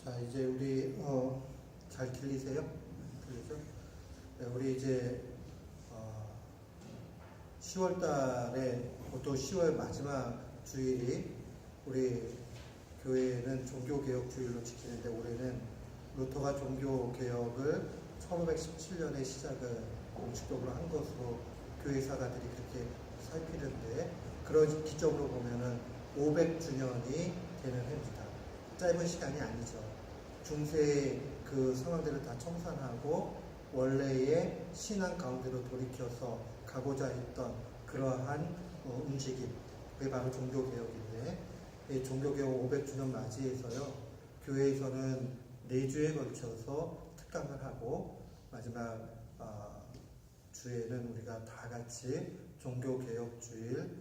자, 이제 우리 잘 들리세요? 들리죠? 네, 우리 이제 10월 달에 또 10월 마지막 주일이 우리 교회는 종교개혁 주일로 지키는데, 올해는 루터가 종교개혁을 1517년에 시작을 공식적으로 한 것으로 교회사가들이 그렇게 살피는데, 그런 기점으로 보면은 500주년이 되는 해입니다. 짧은 시간이 아니죠. 중세의 그 상황들을 다 청산하고 원래의 신앙 가운데로 돌이켜서 가고자 했던 그러한 움직임, 그게 바로 종교개혁인데, 이 종교개혁 500주년 맞이해서요, 교회에서는 4주에 걸쳐서 특강을 하고, 마지막 주에는 우리가 다 같이 종교개혁 주일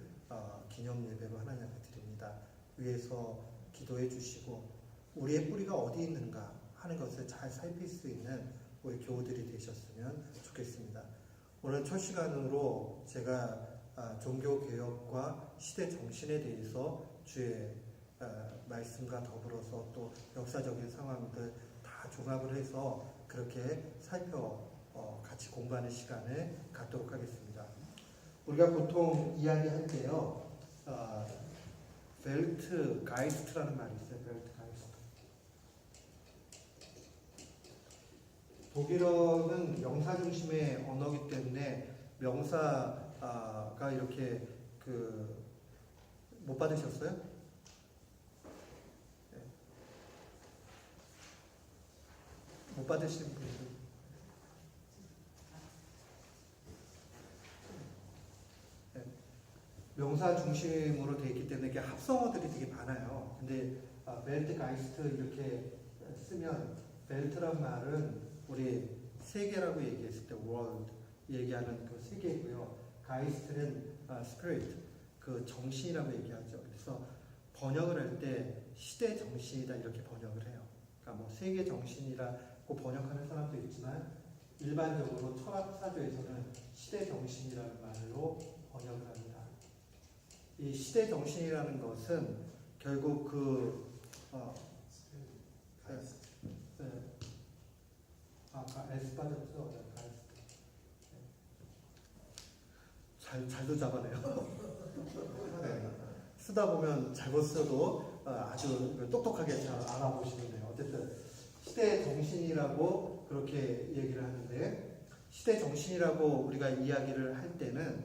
기념 예배로 하나님 앞에 드립니다. 위에서 기도해 주시고 우리의 뿌리가 어디 있는가 하는 것을 잘 살필 수 있는 우리 교우들이 되셨으면 좋겠습니다. 오늘 첫 시간으로 제가 종교개혁과 시대 정신에 대해서 주의 말씀과 더불어서 또 역사적인 상황들 다 종합을 해서 그렇게 같이 공부하는 시간을 갖도록 하겠습니다. 우리가 보통 이야기할 때요, 벨트 가이스트라는 말이 있어요. 벨트 가이스트. 독일어는 명사 중심의 언어이기 때문에 명사가 이렇게 못 받으셨어요? 네. 못 받으신 분들. 네. 명사 중심으로 되어 있기 때문에 이게 합성어들이 되게 많아요. 근데 벨트 가이스트 이렇게 쓰면, 벨트란 말은 우리 세계라고 얘기했을 때 world 얘기하는 그 세계고요. 가이스트는 spirit, 그 정신이라고 얘기하죠. 그래서 번역을 할 때 시대 정신이다 이렇게 번역을 해요. 그러니까 뭐 세계 정신이라고 번역하는 사람도 있지만, 일반적으로 철학 사조에서는 시대 정신이라는 말로 번역을 합니다. 이 시대 정신이라는 것은 결국 S 빠졌죠? 잘도 잡아내요. 네. 쓰다 보면 잘못 써도 아주 똑똑하게 잘 알아보시겠네요. 어쨌든 시대 정신이라고 그렇게 얘기를 하는데, 시대 정신이라고 우리가 이야기를 할 때는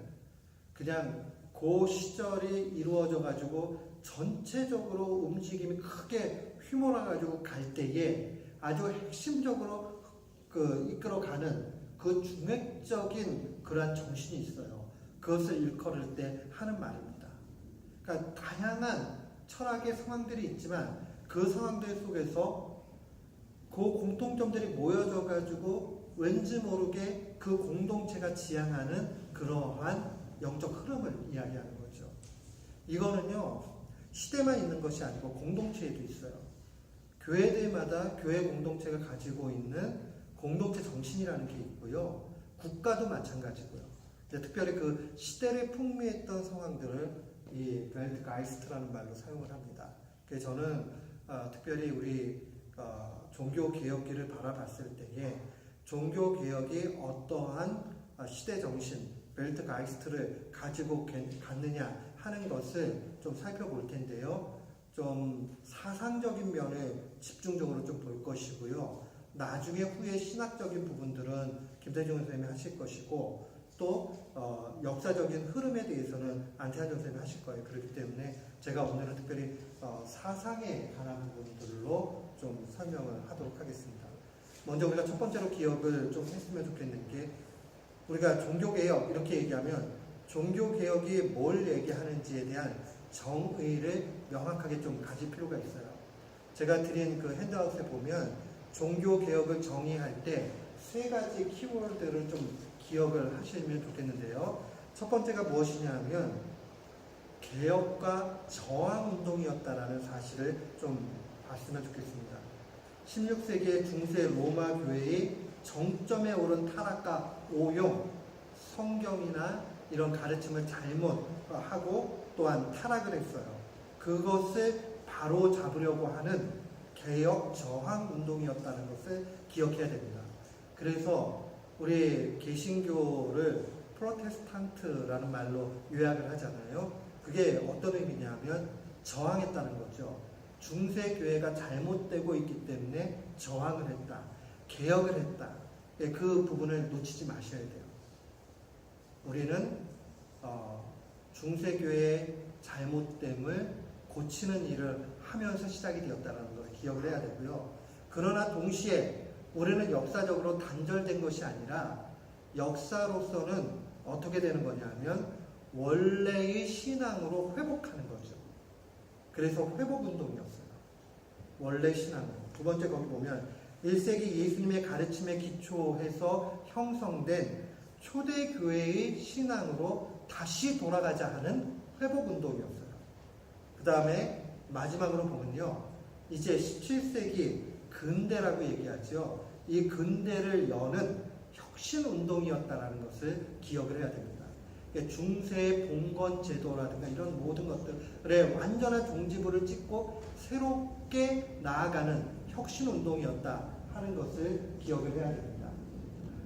그냥 그 시절이 이루어져 가지고 전체적으로 움직임이 크게 휘몰아가지고 갈 때에 아주 핵심적으로 이끌어가는 그 중핵적인 그러한 정신이 있어요. 그것을 일컬을 때 하는 말입니다. 그러니까 다양한 철학의 상황들이 있지만, 그 상황들 속에서 그 공통점들이 모여져 가지고 왠지 모르게 그 공동체가 지향하는 그러한 영적 흐름을 이야기하는 거죠. 이거는요, 시대만 있는 것이 아니고 공동체에도 있어요. 교회들마다 교회 공동체가 가지고 있는 공동체 정신이라는 게 있고요. 국가도 마찬가지고요. 특별히 그 시대를 풍미했던 상황들을 이 벨트 가이스트라는 말로 사용을 합니다. 그래서 저는 특별히 우리 종교개혁기를 바라봤을 때에 종교개혁이 어떠한 시대 정신, 벨트 가이스트를 가지고 갔느냐 하는 것을 좀 살펴볼 텐데요. 좀 사상적인 면을 집중적으로 좀 볼 것이고요. 나중에 후에 신학적인 부분들은 김태중 선생님이 하실 것이고, 또 역사적인 흐름에 대해서는 안태환 선생님이 하실 거예요. 그렇기 때문에 제가 오늘은 특별히 사상에 관한 부분들로 좀 설명을 하도록 하겠습니다. 먼저 우리가 첫 번째로 기억을 좀 했으면 좋겠는 게, 우리가 종교개혁 이렇게 얘기하면 종교개혁이 뭘 얘기하는지에 대한 정의를 명확하게 좀 가질 필요가 있어요. 제가 드린 그 핸드아웃에 보면 종교개혁을 정의할 때 3가지 키워드를 좀 기억을 하시면 좋겠는데요. 첫 번째가 무엇이냐면 개혁과 저항운동이었다라는 사실을 좀 봤으면 좋겠습니다. 16세기의 중세 로마 교회의 정점에 오른 타락과 오용, 성경이나 이런 가르침을 잘못하고 또한 타락을 했어요. 그것을 바로 잡으려고 하는 개혁 저항 운동이었다는 것을 기억해야 됩니다. 그래서 우리 개신교를 프로테스탄트라는 말로 요약을 하잖아요. 그게 어떤 의미냐면 저항했다는 거죠. 중세교회가 잘못되고 있기 때문에 저항을 했다. 개혁을 했다. 그 부분을 놓치지 마셔야 돼요. 우리는 중세교회의 잘못됨을 고치는 일을 하면서 시작이 되었다는 걸 기억을 해야 되고요. 그러나 동시에 우리는 역사적으로 단절된 것이 아니라 역사로서는 어떻게 되는 거냐면 원래의 신앙으로 회복하는 거죠. 그래서 회복운동이었어요. 원래 신앙으로. 두 번째 거기 보면 1세기 예수님의 가르침에 기초해서 형성된 초대교회의 신앙으로 다시 돌아가자 하는 회복운동이었어요. 그 다음에 마지막으로 보면요. 이제 17세기 근대라고 얘기하죠. 이 근대를 여는 혁신운동이었다는 것을 기억을 해야 됩니다. 중세의 봉건제도라든가 이런 모든 것들의 완전한 종지부를 찍고 새롭게 나아가는 혁신운동이었다 하는 것을 기억을 해야 됩니다.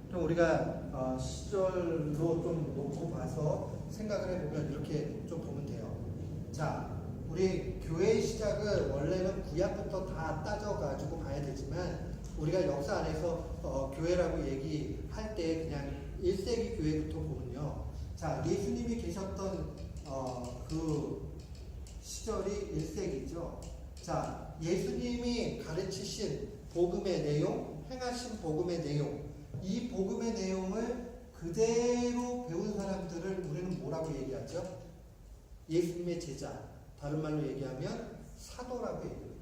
그럼 우리가 시절로 좀 놓고 봐서 생각을 해보면 이렇게 좀 보면 돼요. 자, 우리 교회의 시작을 원래는 구약부터 다 따져가지고 봐야 되지만 우리가 역사 안에서 교회라고 얘기할 때 그냥 1세기 교회부터 보면요. 자, 예수님이 계셨던 그 시절이 1세기죠. 자, 예수님이 가르치신 복음의 내용, 행하신 복음의 내용, 이 복음의 내용을 그대로 배운 사람들을 우리는 뭐라고 얘기하죠? 예수님의 제자, 다른 말로 얘기하면 사도라고 얘기해요.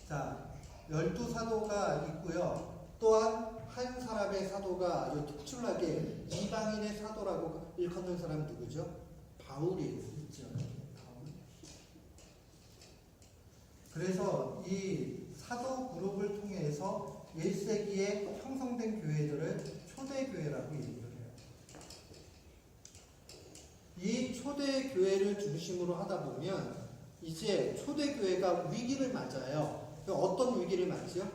자, 12사도가 있고요. 또한 한 사람의 사도가 아주 특출나게 이방인의 사도라고 일컫는 사람 누구죠? 바울이 있죠. 바울. 그래서 이 사도 그룹을 통해서 1세기에 형성된 교회들을 초대교회라고 얘기를 해요. 이 초대교회를 중심으로 하다 보면 이제 초대교회가 위기를 맞아요. 어떤 위기를 맞죠?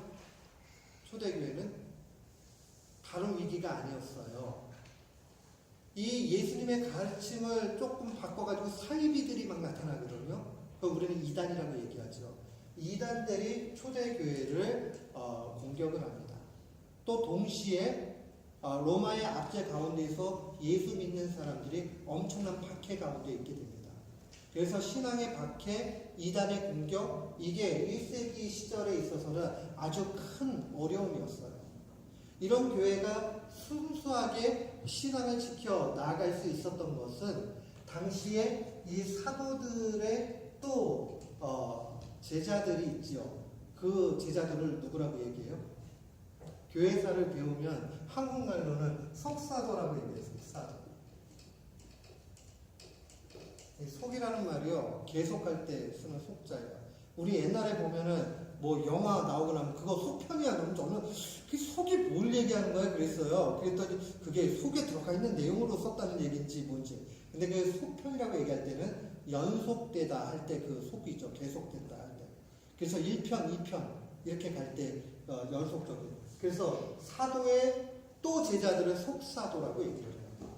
초대교회는 다른 위기가 아니었어요. 이 예수님의 가르침을 조금 바꿔가지고 사이비들이 막 나타나거든요. 그걸 우리는 이단이라고 얘기하죠. 이단들이 초대교회를 공격을 합니다. 또 동시에 로마의 압제 가운데서 예수 믿는 사람들이 엄청난 박해 가운데 있게 됩니다. 그래서 신앙의 박해, 이단의 공격, 이게 1세기 시절에 있어서는 아주 큰 어려움이었어요. 이런 교회가 순수하게 신앙을 지켜 나아갈 수 있었던 것은 당시에 이 사도들의 또 제자들이 있지요. 그 제자들을 누구라고 얘기해요? 교회사를 배우면 한국말로는 속사도라고 얘기해요. 속사도. 속이라는 말이요. 계속할 때 쓰는 속자예요. 우리 옛날에 보면은 뭐 영화 나오고 나면 그거 속편이야. 그러면 저는 그 속이 뭘 얘기하는 거야? 그랬어요. 그랬더니 그게 속에 들어가 있는 내용으로 썼다는 얘기인지 뭔지. 근데 그 속편이라고 얘기할 때는 연속되다 할 때 그 속이죠. 계속된다 할 때. 그래서 1편, 2편 이렇게 갈 때 연속적인. 그래서 사도의 또 제자들은 속사도라고 얘기를 해요.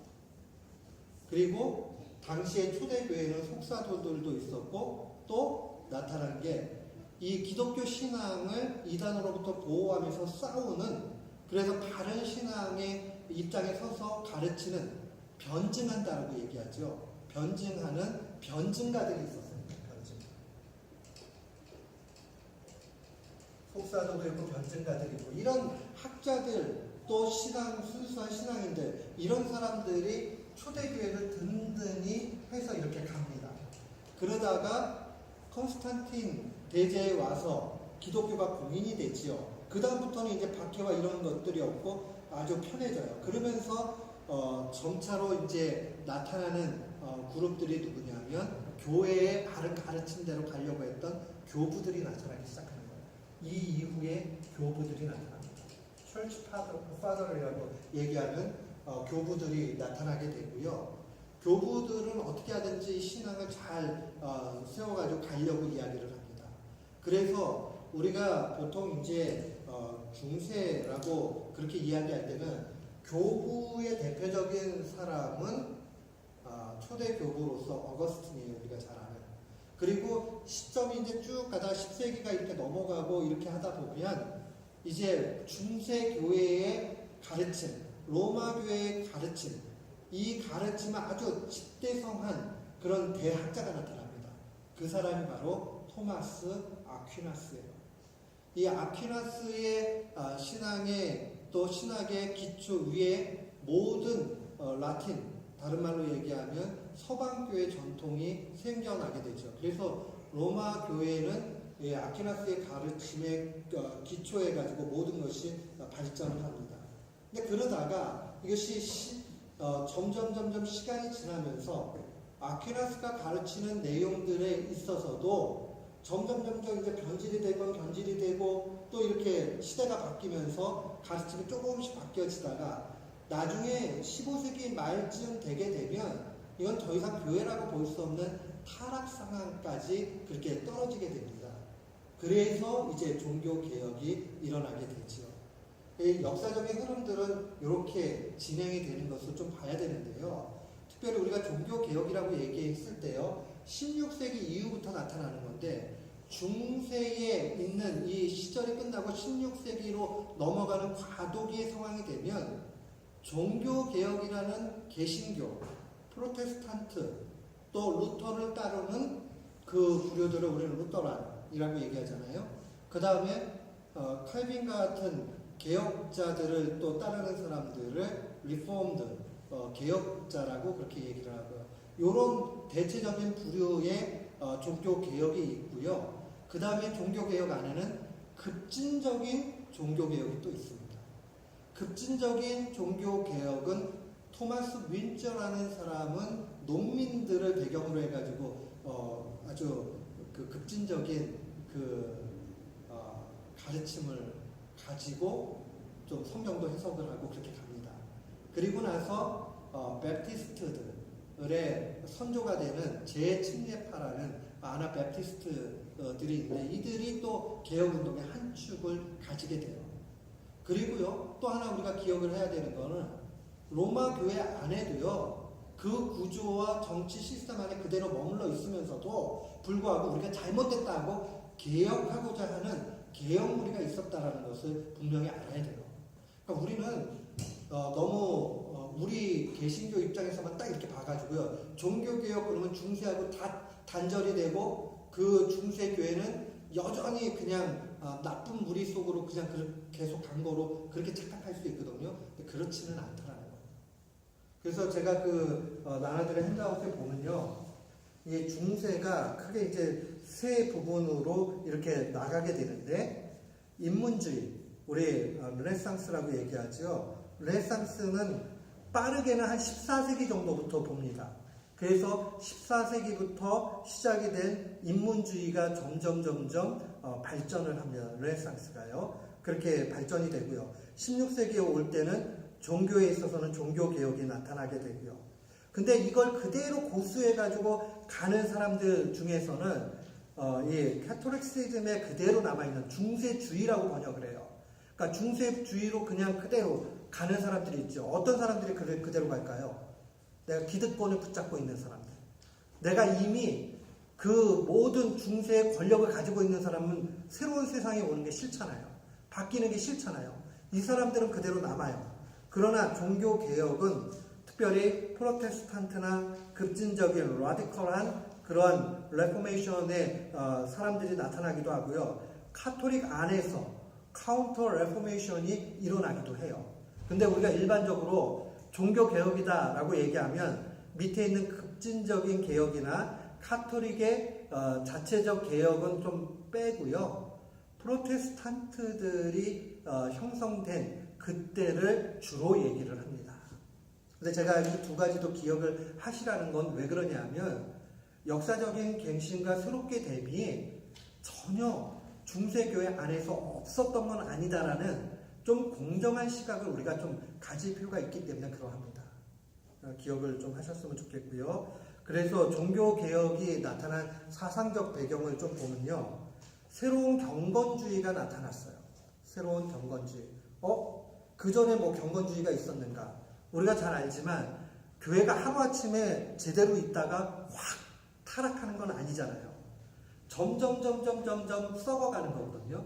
그리고 당시에 초대교회는 속사도들도 있었고 또 나타난 게 이 기독교 신앙을 이단으로부터 보호하면서 싸우는, 그래서 다른 신앙의 입장에 서서 가르치는, 변증한다라고 얘기하죠. 변증하는 변증가들이 있었어요. 변증. 속사도도 있고 변증가들이 있고 이런 학자들, 또 신앙, 순수한 신앙인들, 이런 사람들이 초대교회를 든든히 해서 이렇게 갑니다. 그러다가 컨스탄틴 대제에 와서 기독교가 공인이 되지요. 그 다음부터는 이제 박해와 이런 것들이 없고 아주 편해져요. 그러면서 점차로 이제 나타나는 그룹들이 누구냐면 교회의 바른 가르침대로 가려고 했던 교부들이 나타나기 시작하는 거예요. 이 이후에 교부들이 나타납니다. 철치 파더라고 얘기하는 교부들이 나타나게 되고요. 교부들은 어떻게 하든지 신앙을 잘 세워가지고 가려고 이야기를 합니다. 그래서 우리가 보통 이제 중세라고 그렇게 이야기할 때는 교부의 대표적인 사람은 초대 교부로서 어거스틴이에요. 우리가 잘 아는. 그리고 시점이 이제 쭉 가다 10세기가 이렇게 넘어가고 이렇게 하다 보면 이제 중세 교회의 가르침, 로마 교회의 가르침, 이 가르침은 아주 집대성한 그런 대학자가 나타납니다. 그 사람이 바로 토마스 아퀴나스예요. 이 아퀴나스의 신학의 기초 위에 모든 라틴, 다른 말로 얘기하면 서방교회 전통이 생겨나게 되죠. 그래서 로마 교회는 아퀴나스의 가르침에 기초해가지고 모든 것이 발전을 합니다. 근데 그러다가 이것이 점점 시간이 지나면서 아퀴나스가 가르치는 내용들에 있어서도 점점 이제 변질이 되고 또 이렇게 시대가 바뀌면서 가르침이 조금씩 바뀌어지다가 나중에 15세기 말쯤 되게 되면 이건 더 이상 교회라고 볼 수 없는 타락 상황까지 그렇게 떨어지게 됩니다. 그래서 이제 종교 개혁이 일어나게 되죠. 역사적인 흐름들은 이렇게 진행이 되는 것을 좀 봐야 되는데요. 특별히 우리가 종교 개혁이라고 얘기했을 때요, 16세기 이후부터 나타나는 건데 중세에 있는 이 시절이 끝나고 16세기로 넘어가는 과도기의 상황이 되면 종교 개혁이라는 개신교, 프로테스탄트, 또 루터를 따르는 그 부류들을 우리는 루터란이라고 얘기하잖아요. 그 다음에 칼빈 같은 개혁자들을 또 따르는 사람들을 리포엄드, 개혁자라고 그렇게 얘기를 하고요. 이런 대체적인 부류의 종교 개혁이 있고요. 그 다음에 종교 개혁 안에는 급진적인 종교 개혁이 또 있습니다. 급진적인 종교 개혁은 토마스 윈저라는 사람은 농민들을 배경으로 해가지고 아주 그 급진적인 가르침을 가지고 좀 성경도 해석을 하고 그렇게 갑니다. 그리고 나서 베프티스트들의 선조가 되는 재침례파라는 아나베프티스트들이 있는데 이들이 또 개혁운동의 한 축을 가지게 돼요. 그리고요, 또 하나 우리가 기억을 해야 되는 거는 로마 교회 안에도요, 그 구조와 정치 시스템 안에 그대로 머물러 있으면서도 불구하고 우리가 잘못됐다고 개혁하고자 하는 개혁무리가 있었다라는 것을 분명히 알아야 돼요. 그러니까 우리는 너무 우리 개신교 입장에서만 딱 이렇게 봐가지고요, 종교개혁 그러면 중세하고 다 단절이 되고 그 중세교회는 여전히 그냥 나쁜 무리 속으로 그냥 계속 간 거로 그렇게 착각할 수 있거든요. 근데 그렇지는 않더라는 거예요. 그래서 제가 나나들의 핸드아웃에 보면요, 이 중세가 크게 이제 세 부분으로 이렇게 나가게 되는데, 인문주의, 우리 르네상스라고 얘기하죠. 르네상스는 빠르게는 한 14세기 정도부터 봅니다. 그래서 14세기부터 시작이 된 인문주의가 점점 발전을 하면 르네상스가요, 그렇게 발전이 되고요. 16세기에 올 때는 종교에 있어서는 종교개혁이 나타나게 되고요. 근데 이걸 그대로 고수해가지고 가는 사람들 중에서는 이 카톨릭시즘에 그대로 남아있는 중세주의라고 번역을 해요. 그러니까 중세주의로 그냥 그대로 가는 사람들이 있죠. 어떤 사람들이 그대로 갈까요? 내가 기득권을 붙잡고 있는 사람들. 내가 이미 그 모든 중세의 권력을 가지고 있는 사람은 새로운 세상에 오는 게 싫잖아요. 바뀌는 게 싫잖아요. 이 사람들은 그대로 남아요. 그러나 종교개혁은 특별히 프로테스탄트나 급진적인 라디컬한 그런 레포메이션의 사람들이 나타나기도 하고요. 카톨릭 안에서 카운터 레포메이션이 일어나기도 해요. 근데 우리가 일반적으로 종교개혁이다라고 얘기하면 밑에 있는 급진적인 개혁이나 카톨릭의 자체적 개혁은 좀 빼고요. 프로테스탄트들이 형성된 그때를 주로 얘기를 합니다. 근데 제가 이 두 가지도 기억을 하시라는 건 왜 그러냐면, 역사적인 갱신과 새롭게 대비 전혀 중세교회 안에서 없었던 건 아니다라는 좀 공정한 시각을 우리가 좀 가질 필요가 있기 때문에 그러합니다. 기억을 좀 하셨으면 좋겠고요. 그래서 종교개혁이 나타난 사상적 배경을 좀 보면요, 새로운 경건주의가 나타났어요. 새로운 경건주의. 그 전에 뭐 경건주의가 있었는가? 우리가 잘 알지만 교회가 하루아침에 제대로 있다가 확 타락하는 건 아니잖아요. 점점 썩어가는 거거든요.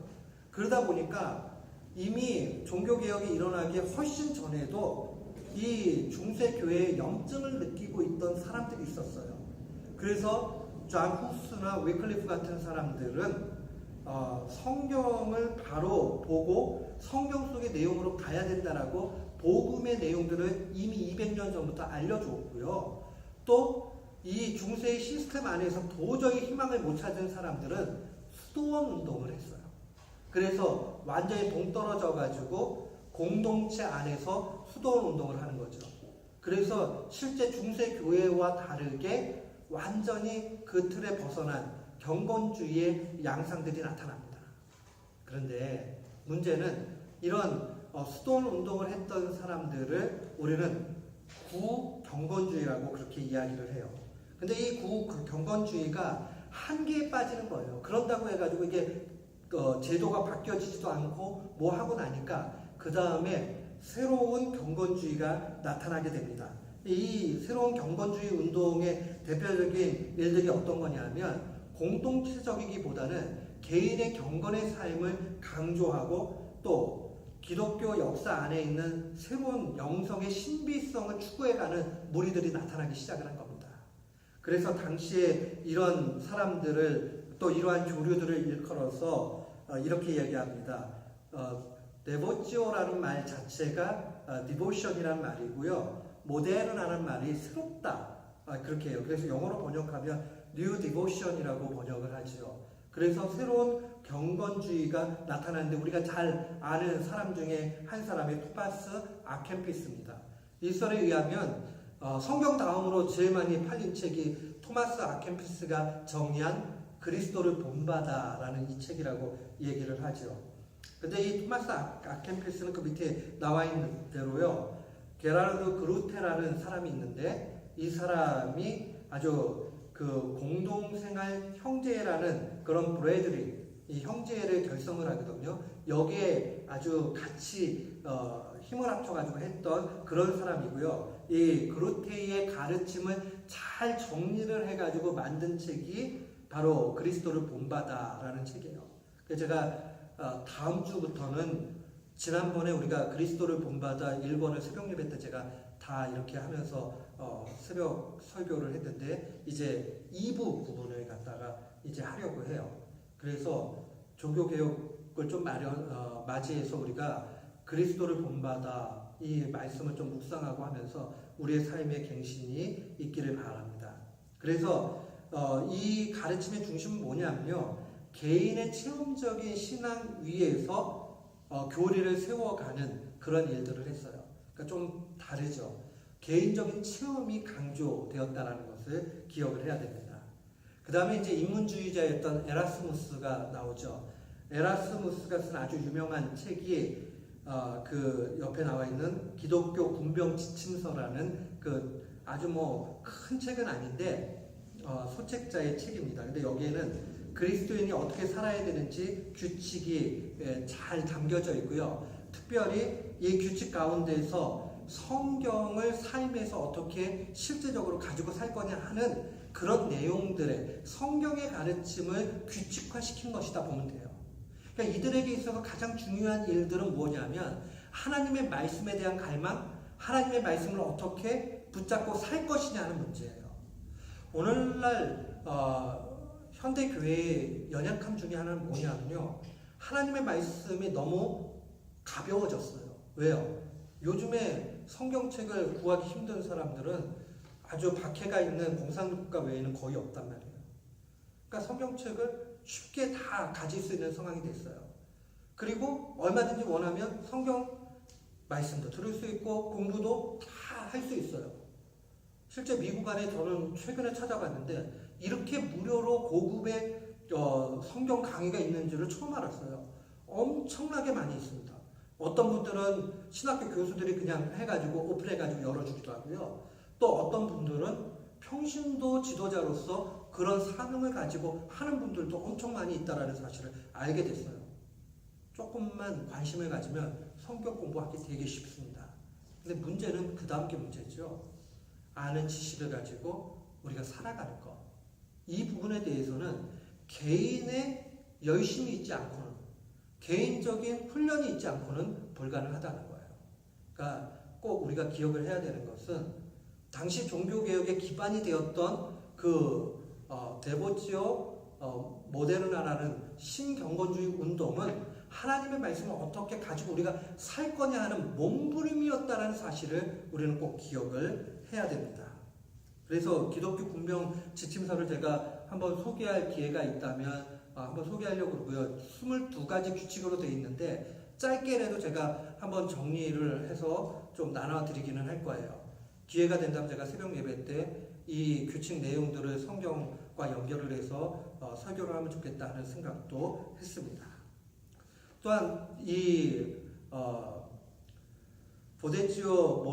그러다 보니까 이미 종교개혁이 일어나기 훨씬 전에도 이 중세교회의 염증을 느끼고 있던 사람들이 있었어요. 그래서 존 후스나 위클리프 같은 사람들은 성경을 바로 보고 성경 속의 내용으로 가야 된다라고 복음의 내용들을 이미 200년 전부터 알려줬고요. 또 이 중세의 시스템 안에서 도저히 희망을 못 찾은 사람들은 수도원 운동을 했어요. 그래서 완전히 동떨어져 가지고 공동체 안에서 수도원 운동을 하는 거죠. 그래서 실제 중세 교회와 다르게 완전히 그 틀에 벗어난 경건주의의 양상들이 나타납니다. 그런데 문제는 이런 수도원 운동을 했던 사람들을 우리는 구경건주의라고 그렇게 이야기를 해요. 근데 이 구경건주의가 한계에 빠지는 거예요. 그런다고 해가지고 이게 제도가 바뀌어지지도 않고 뭐 하고 나니까 그 다음에 새로운 경건주의가 나타나게 됩니다. 이 새로운 경건주의 운동의 대표적인 일들이 어떤 거냐면 공동체적이기보다는 개인의 경건의 삶을 강조하고 또 기독교 역사 안에 있는 새로운 영성의 신비성을 추구해가는 무리들이 나타나기 시작을 한 겁니다. 그래서 당시에 이런 사람들을 또 이러한 교류들을 일컬어서 이렇게 얘기합니다. 데보지오라는 말 자체가 디보션이라는 말이고요. 모데르나는 말이 새롭다. 그렇게 해요. 그래서 영어로 번역하면 뉴 디보션이라고 번역을 하죠. 그래서 새로운 경건주의가 나타나는데 우리가 잘 아는 사람 중에 한 사람이 토마스 아켄피스입니다. 이 설에 의하면 성경 다음으로 제일 많이 팔린 책이 토마스 아켄피스가 정리한 그리스도를 본받아라는 이 책이라고 얘기를 하죠. 근데 이 토마스 아켄피스는 그 밑에 나와 있는 대로요. 게라르드 그루테라는 사람이 있는데 이 사람이 아주 그 공동생활 형제라는 그런 브레드리 이 형제를 결성을 하거든요. 여기에 아주 같이 힘을 합쳐가지고 했던 그런 사람이고요. 이 그루테의 가르침을 잘 정리를 해가지고 만든 책이 바로 그리스도를 본받아라는 책이에요. 그래서 제가 다음 주부터는 지난번에 우리가 그리스도를 본받아 1번을 새벽 예배 때 제가 다 이렇게 하면서 새벽 설교를 했는데 이제 2부 부분을 갖다가 이제 하려고 해요. 그래서 종교개혁을 좀 맞이해서 우리가 그리스도를 본받아 이 말씀을 좀 묵상하고 하면서 우리의 삶의 갱신이 있기를 바랍니다. 그래서 이 가르침의 중심은 뭐냐면요. 개인의 체험적인 신앙 위에서 교리를 세워가는 그런 일들을 했어요. 그러니까 좀 다르죠. 개인적인 체험이 강조되었다는 것을 기억을 해야 됩니다. 그 다음에 이제 인문주의자였던 에라스무스가 나오죠. 에라스무스가 쓴 아주 유명한 책이 그 옆에 나와 있는 기독교 군병 지침서라는 그 아주 뭐 큰 책은 아닌데 소책자의 책입니다. 근데 여기에는 그리스도인이 어떻게 살아야 되는지 규칙이 잘 담겨져 있고요. 특별히 이 규칙 가운데서 성경을 삶에서 어떻게 실제적으로 가지고 살 거냐 하는 그런 내용들의 성경의 가르침을 규칙화시킨 것이다 보면 돼요. 그러니까 이들에게 있어서 가장 중요한 일들은 뭐냐면 하나님의 말씀에 대한 갈망, 하나님의 말씀을 어떻게 붙잡고 살 것이냐 하는 문제예요. 오늘날 현대교회의 연약함 중에 하나는 뭐냐면요. 하나님의 말씀이 너무 가벼워졌어요. 왜요? 요즘에 성경책을 구하기 힘든 사람들은 아주 박해가 있는 공산국가 외에는 거의 없단 말이에요. 그러니까 성경책을 쉽게 다 가질 수 있는 상황이 됐어요. 그리고 얼마든지 원하면 성경 말씀도 들을 수 있고 공부도 다 할 수 있어요. 실제 미국 안에 저는 최근에 찾아봤는데 이렇게 무료로 고급의 성경 강의가 있는지를 처음 알았어요. 엄청나게 많이 있습니다. 어떤 분들은 신학교 교수들이 그냥 해가지고 오픈해가지고 열어주기도 하고요. 또 어떤 분들은 평신도 지도자로서 그런 사명을 가지고 하는 분들도 엄청 많이 있다라는 사실을 알게 됐어요. 조금만 관심을 가지면 성경 공부하기 되게 쉽습니다. 근데 문제는 그 다음 게 문제죠. 아는 지식을 가지고 우리가 살아가는 것. 이 부분에 대해서는 개인의 열심이 있지 않고는, 개인적인 훈련이 있지 않고는 불가능하다는 거예요. 그러니까 꼭 우리가 기억을 해야 되는 것은 당시 종교개혁의 기반이 되었던 데보치오 모데르나라는 신경건주의 운동은 하나님의 말씀을 어떻게 가지고 우리가 살 거냐 하는 몸부림이었다는 사실을 우리는 꼭 기억을 해야 됩니다. 그래서 기독교 군병 지침서를 제가 한번 소개할 기회가 있다면 한번 소개하려고 그러고요. 22가지 규칙으로 되어 있는데 짧게라도 제가 한번 정리를 해서 좀 나눠드리기는 할 거예요. 기회가 된다면 제가 새벽 예배 때 이 규칙 내용들을 성경과 연결을 해서 설교를 하면 좋겠다 하는 생각도 했습니다. 또한 이 보데치오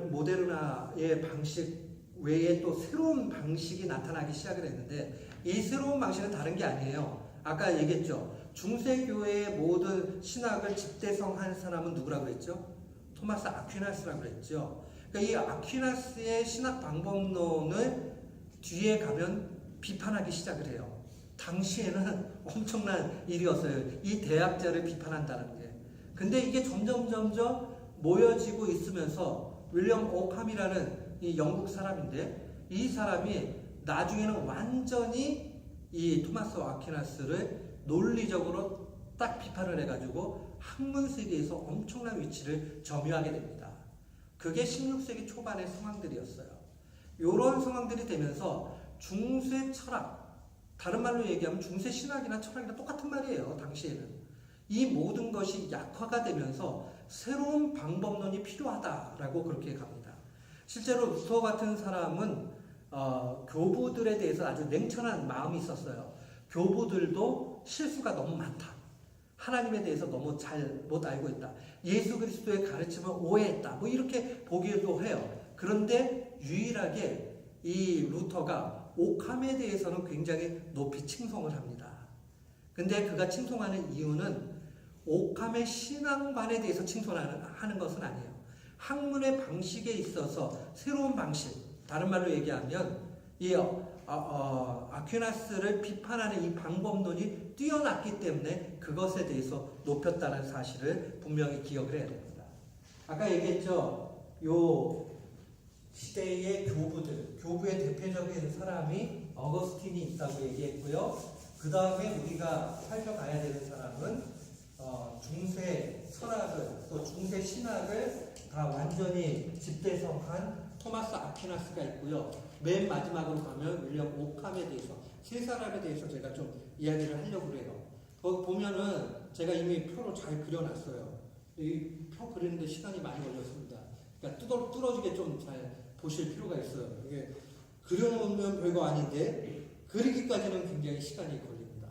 모데르나의 방식 외에 또 새로운 방식이 나타나기 시작을 했는데 이 새로운 방식은 다른 게 아니에요. 아까 얘기했죠. 중세교회의 모든 신학을 집대성한 사람은 누구라고 그랬죠? 토마스 아퀴나스라고 그랬죠. 그러니까 이 아퀴나스의 신학 방법론을 뒤에 가면 비판하기 시작을 해요. 당시에는 엄청난 일이었어요. 이 대학자를 비판한다는 게. 근데 이게 점점 모여지고 있으면서 윌리엄 오캄이라는 이 영국 사람인데 이 사람이 나중에는 완전히 이 토마스 아퀴나스를 논리적으로 딱 비판을 해가지고 학문 세계에서 엄청난 위치를 점유하게 됩니다. 그게 16세기 초반의 상황들이었어요. 이런 상황들이 되면서 중세 철학, 다른 말로 얘기하면 중세 신학이나 철학이나 똑같은 말이에요. 당시에는. 이 모든 것이 약화가 되면서 새로운 방법론이 필요하다라고 그렇게 갑니다. 실제로 루터 같은 사람은 교부들에 대해서 아주 냉철한 마음이 있었어요. 교부들도 실수가 너무 많다. 하나님에 대해서 너무 잘못 알고 있다. 예수 그리스도의 가르침을 오해했다. 뭐 이렇게 보기도 해요. 그런데 유일하게 이 루터가 오캄에 대해서는 굉장히 높이 칭송을 합니다. 근데 그가 칭송하는 이유는 오캄의 신앙관에 대해서 칭송하는 것은 아니에요. 학문의 방식에 있어서 새로운 방식, 다른 말로 얘기하면 이 아퀴나스를 비판하는 이 방법론이 뛰어났기 때문에 그것에 대해서 높였다는 사실을 분명히 기억을 해야 됩니다. 아까 얘기했죠. 요 시대의 교부의 대표적인 사람이 어거스틴이 있다고 얘기했고요. 그 다음에 우리가 살펴가야 되는 사람은 중세 철학을 또 중세 신학을 다 완전히 집대성한 토마스 아퀴나스가 있고요. 맨 마지막으로 가면 윌리엄 오캄에 대해서 세 사람에 대해서 제가 좀 이야기를 하려고 해요. 거기 보면은 제가 이미 표로 잘 그려놨어요. 이 표 그리는데 시간이 많이 걸렸습니다. 그러니까 뚫어지게 좀 잘 보실 필요가 있어요. 이게 그려놓으면 별거 아닌데 그리기까지는 굉장히 시간이 걸립니다.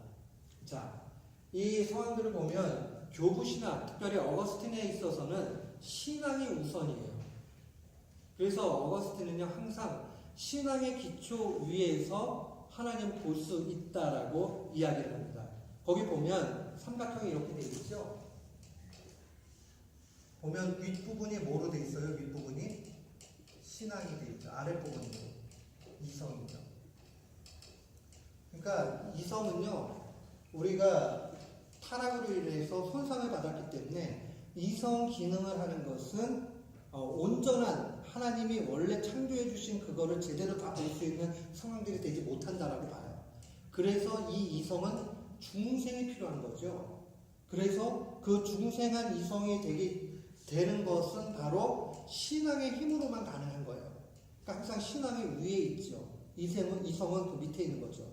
자, 이 상황들을 보면 교부 신학, 특별히 어거스틴에 있어서는 신앙이 우선이에요. 그래서 어거스틴은요 항상 신앙의 기초 위에서 하나님 볼 수 있다라고 이야기를 합니다. 거기 보면 삼각형이 이렇게 되어 있죠. 보면 윗부분이 뭐로 되어 있어요? 윗부분이 신앙이 되어 있죠. 아랫부분이 이성이죠. 그러니까 이성은요 우리가 타락으로 인해서 손상을 받았기 때문에 이성 기능을 하는 것은 온전한 하나님이 원래 창조해 주신 그거를 제대로 다 볼 수 있는 상황들이 되지 못한다라고 봐요. 그래서 이 이성은 중생이 필요한 거죠. 그래서 그 중생한 이성이 되는 것은 바로 신앙의 힘으로만 가능한 거예요. 그러니까 항상 신앙이 위에 있죠. 이성은 그 밑에 있는 거죠.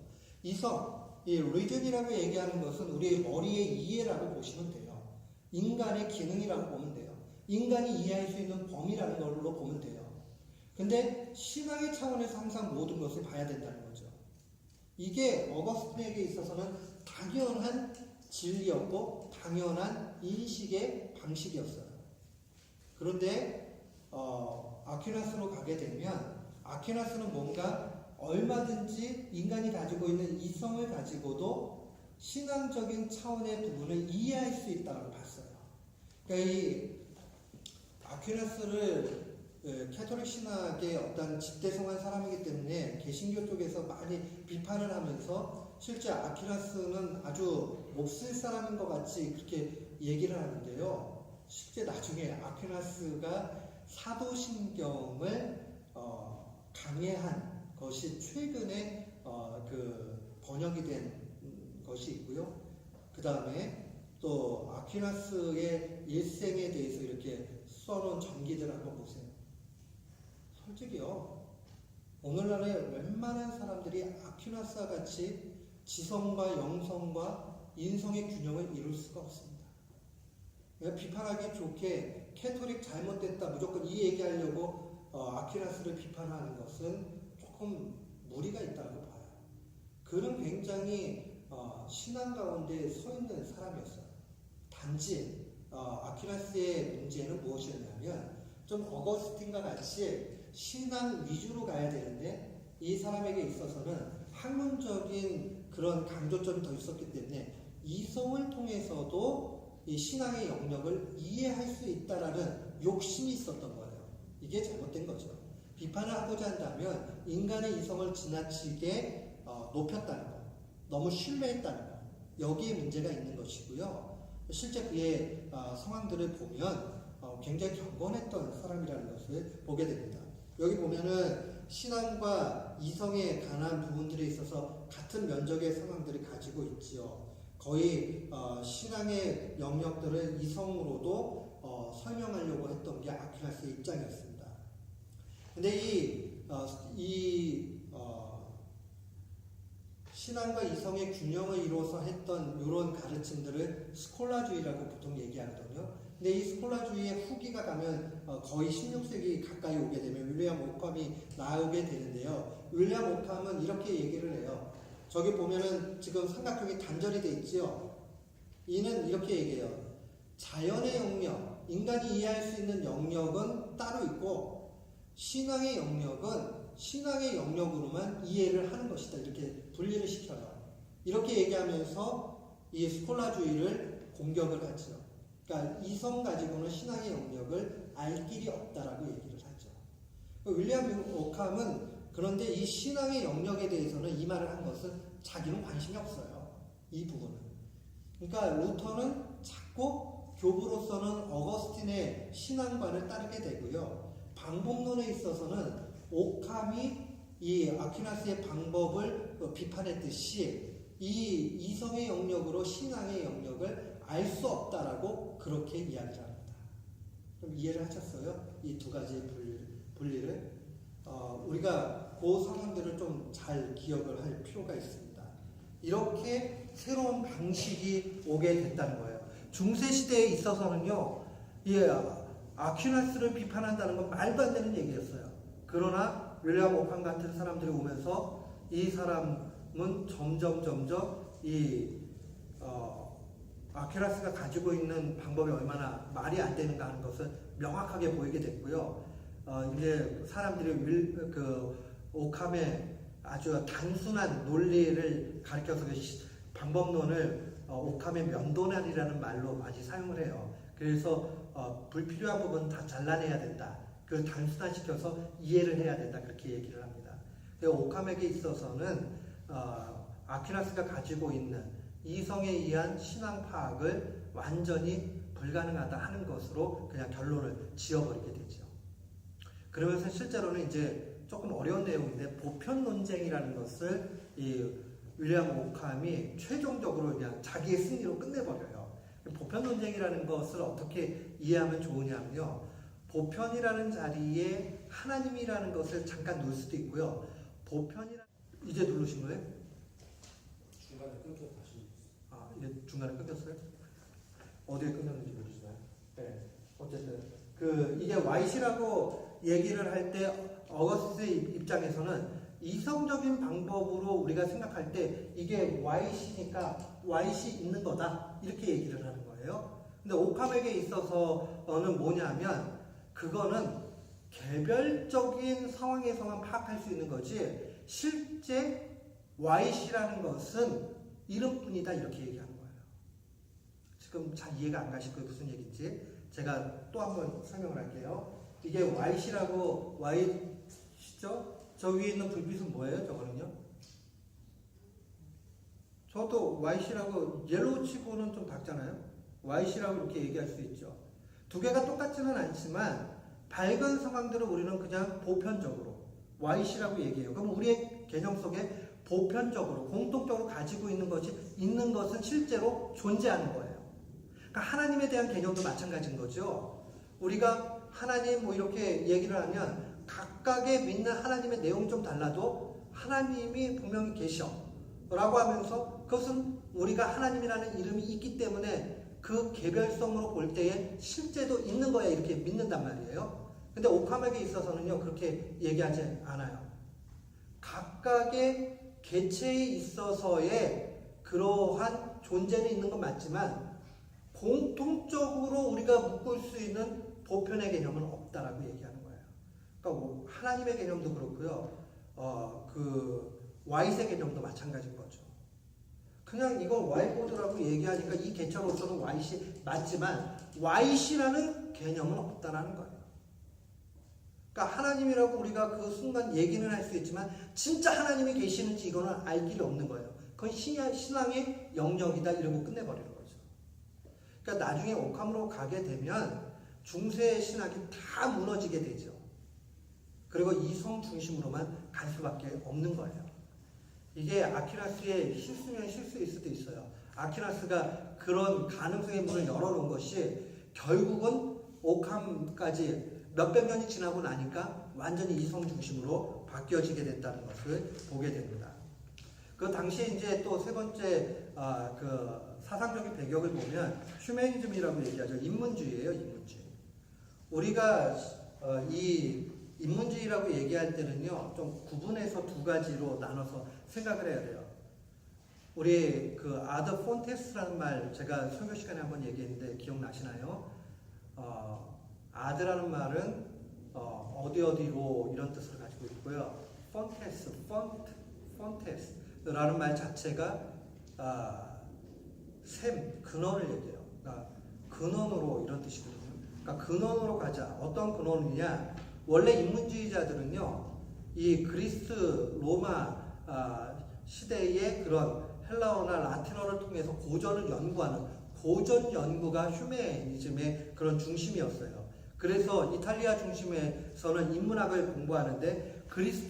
이성, 이 리즌이라고 얘기하는 것은 우리의 머리의 이해라고 보시면 돼요. 인간의 기능이라고 보면 돼요. 인간이 이해할 수 있는 범위라는 걸로 보면 돼요. 근데 신앙의 차원에서 항상 모든 것을 봐야 된다는 거죠. 이게 어거스틴에게 있어서는 당연한 진리였고 당연한 인식의 방식이었어요. 그런데 아퀴나스로 가게 되면 아퀴나스는 뭔가 얼마든지 인간이 가지고 있는 이성을 가지고도 신앙적인 차원의 부분을 이해할 수 있다고 봤어요. 그러니까 이 아퀴나스를 캐톨릭 신학의 어떤 집대성한 사람이기 때문에 개신교 쪽에서 많이 비판을 하면서 실제 아퀴나스는 아주 몹쓸 사람인 것 같이 그렇게 얘기를 하는데요. 실제 나중에 아퀴나스가 사도신경을 강해한 것이 최근에 그 번역이 된 것이 있고요. 그 다음에 또 아퀴나스의 일생에 대해서 이렇게 써놓은 전기들 한번 보세요. 솔직히요, 오늘날에 웬만한 사람들이 아퀴나스와 같이 지성과 영성과 인성의 균형을 이룰 수가 없습니다. 비판하기 좋게 캐톨릭 잘못됐다 무조건 이 얘기하려고 아퀴나스를 비판하는 것은 조금 무리가 있다고 봐요. 그는 굉장히 신앙 가운데 서 있는 사람이었어요. 단지 아퀴나스의 문제는 무엇이었냐면 좀 어거스틴과 같이 신앙 위주로 가야 되는데 이 사람에게 있어서는 학문적인 그런 강조점이 더 있었기 때문에 이성을 통해서도 이 신앙의 영역을 이해할 수 있다라는 욕심이 있었던 거예요. 이게 잘못된 거죠. 비판을 하고자 한다면 인간의 이성을 지나치게 높였다는 거, 너무 신뢰했다는 거, 여기에 문제가 있는 것이고요. 실제 그의 상황들을 보면 굉장히 경건했던 사람이라는 것을 보게 됩니다. 여기 보면은 신앙과 이성에 관한 부분들에 있어서 같은 면적의 상황들을 가지고 있지요. 거의 신앙의 영역들을 이성으로도 설명하려고 했던 게 아퀴나스의 입장이었습니다. 근데 이 신앙과 이성의 균형을 이루어서 했던 이런 가르침들을 스콜라주의라고 보통 얘기하거든요. 근데 이 스콜라주의의 후기가 가면 거의 16세기 가까이 오게 되면 윌리엄 오캄이 나오게 되는데요. 윌리엄 오캄은 이렇게 얘기를 해요. 저기 보면은 지금 삼각형이 단절이 돼 있지요. 이는 이렇게 얘기해요. 자연의 영역, 인간이 이해할 수 있는 영역은 따로 있고 신앙의 영역은 신앙의 영역으로만 이해를 하는 것이다. 이렇게 분리를 시켜요. 이렇게 얘기하면서 이 스콜라주의를 공격을 하죠. 그러니까 이성 가지고는 신앙의 영역을 알 길이 없다라고 얘기를 하죠. 윌리엄 오캄은 그런데 이 신앙의 영역에 대해서는 이 말을 한 것은 자기는 관심이 없어요. 이 부분은. 그러니까 루터는 자꾸 교부로서는 어거스틴의 신앙관을 따르게 되고요. 방법론에 있어서는 오캄이 이 아퀴나스의 방법을 비판했듯이 이 이성의 영역으로 신앙의 영역을 알 수 없다라고 그렇게 이야기를 합니다. 그럼 이해를 하셨어요? 이 두 가지 분리를. 우리가 그 상황들을 좀 잘 기억을 할 필요가 있습니다. 이렇게 새로운 방식이 오게 됐다는 거예요. 중세시대에 있어서는요, 아퀴나스를 비판한다는 건 말도 안 되는 얘기였어요. 그러나 윌리엄 오캄 같은 사람들이 오면서 이 사람은 점점 아퀴나스가 가지고 있는 방법이 얼마나 말이 안 되는가 하는 것을 명확하게 보이게 됐고요. 이제 사람들이 오캄의 아주 단순한 논리를 가르쳐서 방법론을 오캄의 면도날이라는 말로 많이 사용을 해요. 그래서 불필요한 부분 다 잘라내야 된다. 그 단순화시켜서 이해를 해야 된다. 그렇게 얘기를 합니다. 오캄에게 있어서는 아퀴나스가 가지고 있는 이성에 의한 신앙 파악을 완전히 불가능하다 하는 것으로 그냥 결론을 지어버리게 되죠. 그러면서 실제로는 이제 조금 어려운 내용인데 보편 논쟁이라는 것을 이 윌리엄 오캄이 최종적으로 그냥 자기의 승리로 끝내버려요. 보편 논쟁이라는 것을 어떻게 이해하면 좋으냐면요. 보편이라는 자리에 하나님이라는 것을 잠깐 놓을 수도 있고요. 이제 누르신 거예요? 중간에 끊겨 다시. 이게 중간에 끊겼어요? 어디에 끊겼는지 모르시나요? 네. 어쨌든 이게 YC라고 얘기를 할 때 어거스트 입장에서는 이성적인 방법으로 우리가 생각할 때 이게 YC니까 YC 있는 거다 이렇게 얘기를 하는 거예요. 근데 오캄에게 있어서는 뭐냐면 그거는 개별적인 상황에서만 파악할 수 있는 거지 실제 YC라는 것은 이름뿐이다 이렇게 얘기하는 거예요. 지금 잘 이해가 안 가실 거예요. 무슨 얘기인지 제가 또 한번 설명을 할게요. 이게 YC라고 Y시죠? 저 위에 있는 불빛은 뭐예요? 저거는요? 저도 YC라고 옐로우 치고는 좀 작잖아요. YC라고 이렇게 얘기할 수 있죠. 두 개가 똑같지는 않지만 밝은 상황들을 우리는 그냥 보편적으로 YC라고 얘기해요. 그럼 우리의 개념 속에 보편적으로 공통적으로 가지고 있는 것은 실제로 존재하는 거예요. 그러니까 하나님에 대한 개념도 마찬가지인 거죠. 우리가 하나님 뭐 이렇게 얘기를 하면 각각의 믿는 하나님의 내용이 좀 달라도 하나님이 분명히 계셔 라고 하면서 그것은 우리가 하나님이라는 이름이 있기 때문에 그 개별성으로 볼 때에 실제도 있는 거야 이렇게 믿는단 말이에요. 근데 오카막에 있어서는요 그렇게 얘기하지 않아요. 각각의 개체에 있어서의 그러한 존재는 있는 건 맞지만 공통적으로 우리가 묶을 수 있는 보편의 개념은 없다라고 얘기하는 거예요. 그러니까 뭐 하나님의 개념도 그렇고요. 그 Y의 개념도 마찬가지인 거죠. 그냥 이걸 Y보드라고 얘기하니까 이 개체로서는 YC 맞지만 YC라는 개념은 없다라는 거예요. 그러니까 하나님이라고 우리가 그 순간 얘기는 할 수 있지만 진짜 하나님이 계시는지 이거는 알 길이 없는 거예요. 그건 신앙의 영역이다 이러고 끝내버리는 거죠. 그러니까 나중에 옥함으로 가게 되면 중세의 신학이 다 무너지게 되죠. 그리고 이성 중심으로만 갈 수밖에 없는 거예요. 이게 아퀴나스의 실수면 실수일 수도 있어요. 아퀴나스가 그런 가능성의 문을 열어놓은 것이 결국은 옥함까지 몇백 년이 지나고 나니까 완전히 이성 중심으로 바뀌어지게 됐다는 것을 보게 됩니다. 그 당시에 이제 또 세 번째 그 사상적인 배경을 보면 휴머니즘이라고 얘기하죠. 인문주의예요, 인문주의. 우리가 이 인문주의라고 얘기할 때는요, 좀 구분해서 두 가지로 나눠서 생각을 해야 돼요. 우리 그 아드 폰테스라는 말 제가 설교 시간에 한번 얘기했는데 기억나시나요? 아드라는 말은 어디로 이런 뜻을 가지고 있고요. 폰테스라는 말 자체가 샘, 근원을 얘기해요. 그러니까 근원으로 이런 뜻이거든요. 그러니까 근원으로 가자. 어떤 근원이냐? 원래 인문주의자들은요, 이 그리스, 로마 시대의 그런 헬라어나 라틴어를 통해서 고전을 연구하는 고전 연구가 휴메니즘의 그런 중심이었어요. 그래서 이탈리아 중심에서는 인문학을 공부하는데 그리스,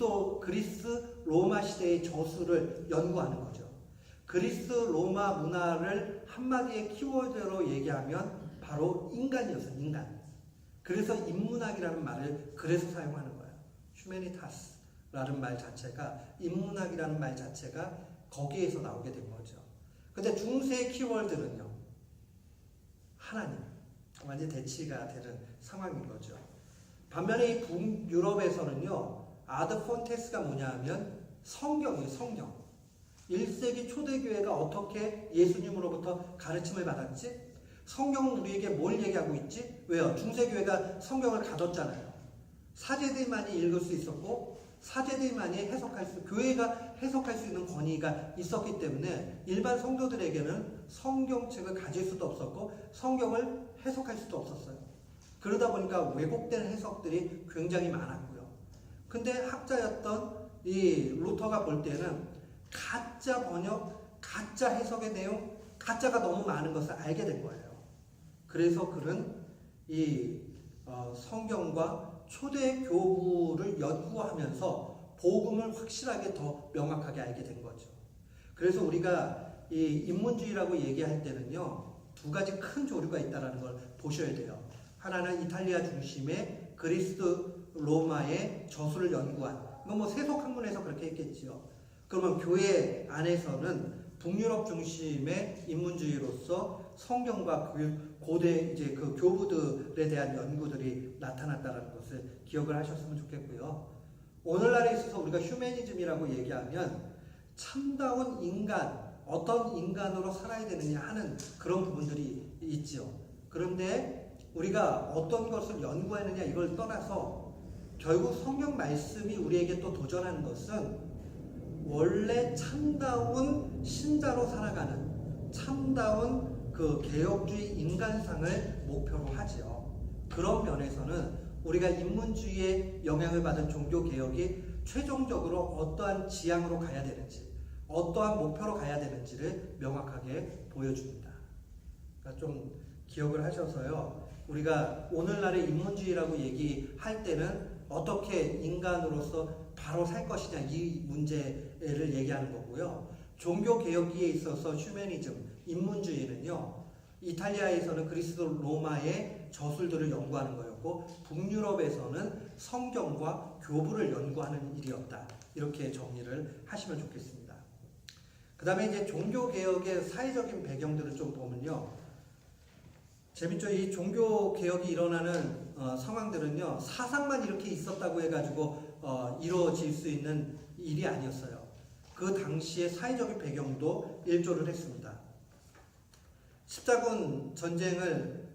로마 시대의 저술을 연구하는 거죠. 그리스, 로마 문화를 한마디의 키워드로 얘기하면 바로 인간이었어요. 인간. 그래서 인문학이라는 말을 그래서 사용하는 거예요. 휴메니타스라는 말 자체가 인문학이라는 말 자체가 거기에서 나오게 된 거죠. 근데 중세의 키워드는요. 하나님. 완전히 대치가 되는 상황인 거죠. 반면에 이 북유럽에서는요. 아드 폰테스가 뭐냐 하면 성경이에요. 성경. 1세기 초대교회가 어떻게 예수님으로부터 가르침을 받았지? 성경은 우리에게 뭘 얘기하고 있지? 왜요? 중세교회가 성경을 가뒀잖아요. 사제들만이 읽을 수 있었고 사제들만이 교회가 해석할 수 있는 권위가 있었기 때문에 일반 성도들에게는 성경책을 가질 수도 없었고 성경을 해석할 수도 없었어요. 그러다 보니까 왜곡된 해석들이 굉장히 많았고요. 근데 학자였던 이 루터가 볼 때는 가짜 번역, 가짜 해석의 내용, 가짜가 너무 많은 것을 알게 된 거예요. 그래서 그는 이 성경과 초대 교부를 연구하면서 복음을 확실하게 더 명확하게 알게 된 거죠. 그래서 우리가 이 인문주의라고 얘기할 때는요, 두 가지 큰 조류가 있다는 걸 보셔야 돼요. 하나는 이탈리아 중심의 그리스, 로마의 저술을 연구한, 이건 뭐 세속학문에서 그렇게 했겠지요. 그러면 교회 안에서는 북유럽 중심의 인문주의로서 성경과 고대 이제 그 교부들에 대한 연구들이 나타났다는 것을 기억을 하셨으면 좋겠고요. 오늘날에 있어서 우리가 휴머니즘이라고 얘기하면 참다운 인간, 어떤 인간으로 살아야 되느냐 하는 그런 부분들이 있죠. 그런데 우리가 어떤 것을 연구하느냐 이걸 떠나서 결국 성경 말씀이 우리에게 또 도전하는 것은 원래 참다운 신자로 살아가는 참다운 그 개혁주의 인간상을 목표로 하지요. 그런 면에서는 우리가 인문주의의 영향을 받은 종교개혁이 최종적으로 어떠한 지향으로 가야 되는지, 어떠한 목표로 가야 되는지를 명확하게 보여줍니다. 그러니까 좀 기억을 하셔서요. 우리가 오늘날의 인문주의라고 얘기할 때는 어떻게 인간으로서 바로 살 것이냐 이 문제를 얘기하는 거고요. 종교개혁기에 있어서 휴머니즘, 인문주의는요. 이탈리아에서는 그리스 로마의 저술들을 연구하는 거였고 북유럽에서는 성경과 교부를 연구하는 일이었다. 이렇게 정리를 하시면 좋겠습니다. 그 다음에 이제 종교개혁의 사회적인 배경들을 좀 보면요. 재밌죠? 이 종교개혁이 일어나는 상황들은요. 사상만 이렇게 있었다고 해가지고 이루어질 수 있는 일이 아니었어요. 그 당시의 사회적인 배경도 일조를 했습니다. 십자군 전쟁을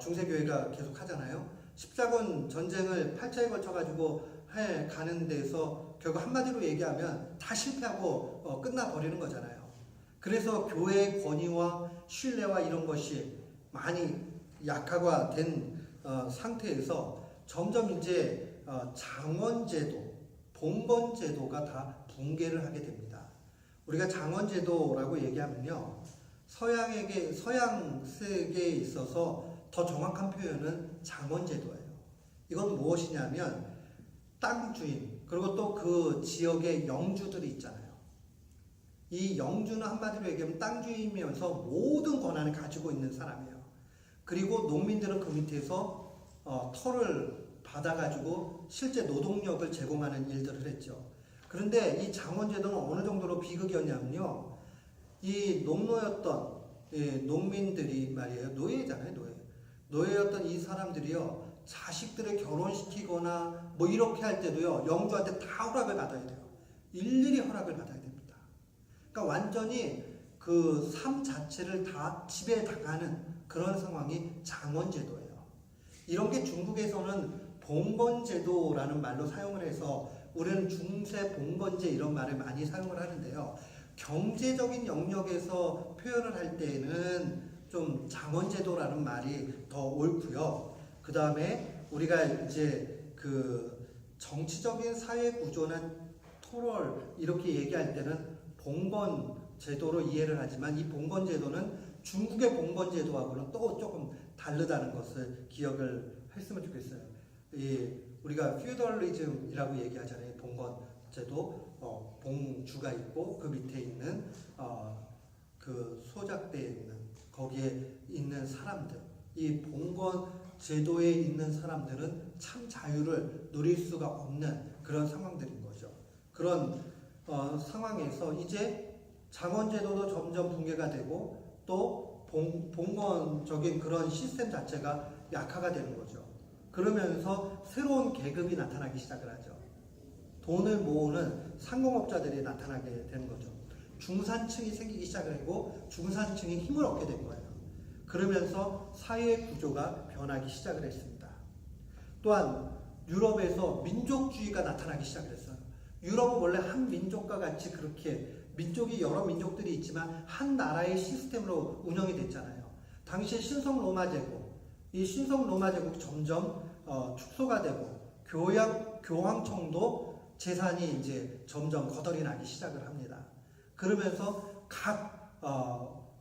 중세교회가 계속 하잖아요. 십자군 전쟁을 8차에 걸쳐가지고 가는 데서 결국 한마디로 얘기하면 다 실패하고 끝나버리는 거잖아요. 그래서 교회의 권위와 신뢰와 이런 것이 많이 약화가 된 상태에서 점점 이제 장원제도, 봉건제도가 다 붕괴를 하게 됩니다. 우리가 장원제도라고 얘기하면요. 서양 세계에 있어서 더 정확한 표현은 장원제도예요. 이건 무엇이냐면 땅 주인 그리고 또 그 지역의 영주들이 있잖아요. 이 영주는 한마디로 얘기하면 땅 주인이면서 모든 권한을 가지고 있는 사람이에요. 그리고 농민들은 그 밑에서 털을 받아가지고 실제 노동력을 제공하는 일들을 했죠. 그런데 이 장원제도는 어느 정도로 비극이었냐면요. 이 농노였던 농민들이 말이에요. 노예잖아요, 노예. 노예였던 이 사람들이요. 자식들을 결혼시키거나 뭐 이렇게 할 때도요. 영주한테 다 허락을 받아야 돼요. 일일이 허락을 받아야 됩니다. 그러니까 완전히 그 삶 자체를 다 지배당하는 그런 상황이 장원제도예요. 이런 게 중국에서는 봉건제도라는 말로 사용을 해서 우리는 중세 봉건제 이런 말을 많이 사용을 하는데요. 경제적인 영역에서 표현을 할 때는 좀 장원제도라는 말이 더 옳고요. 그 다음에 우리가 이제 그 정치적인 사회 구조나 토럴 이렇게 얘기할 때는 봉건제도로 이해를 하지만 이 봉건제도는 중국의 봉건제도하고는 또 조금 다르다는 것을 기억을 했으면 좋겠어요. 우리가 퓨더리즘이라고 얘기하잖아요. 봉건제도, 봉주가 있고 그 밑에 있는 그 소작대에 있는 거기에 있는 사람들, 이 봉건 제도에 있는 사람들은 참 자유를 누릴 수가 없는 그런 상황들인 거죠. 그런 상황에서 이제 장원제도도 점점 붕괴가 되고 또 봉건적인 그런 시스템 자체가 약화가 되는 거죠. 그러면서 새로운 계급이 나타나기 시작을 하죠. 돈을 모으는 상공업자들이 나타나게 되는 거죠. 중산층이 생기기 시작을 하고 중산층이 힘을 얻게 된 거예요. 그러면서 사회 구조가 변하기 시작을 했습니다. 또한 유럽에서 민족주의가 나타나기 시작을 했어요. 유럽은 원래 한 민족과 같이 그렇게 민족이 여러 민족들이 있지만 한 나라의 시스템으로 운영이 됐잖아요. 당시 신성 로마 제국, 이 신성 로마 제국 점점 축소가 되고 교황청도 재산이 이제 점점 거덜이 나기 시작을 합니다. 그러면서 각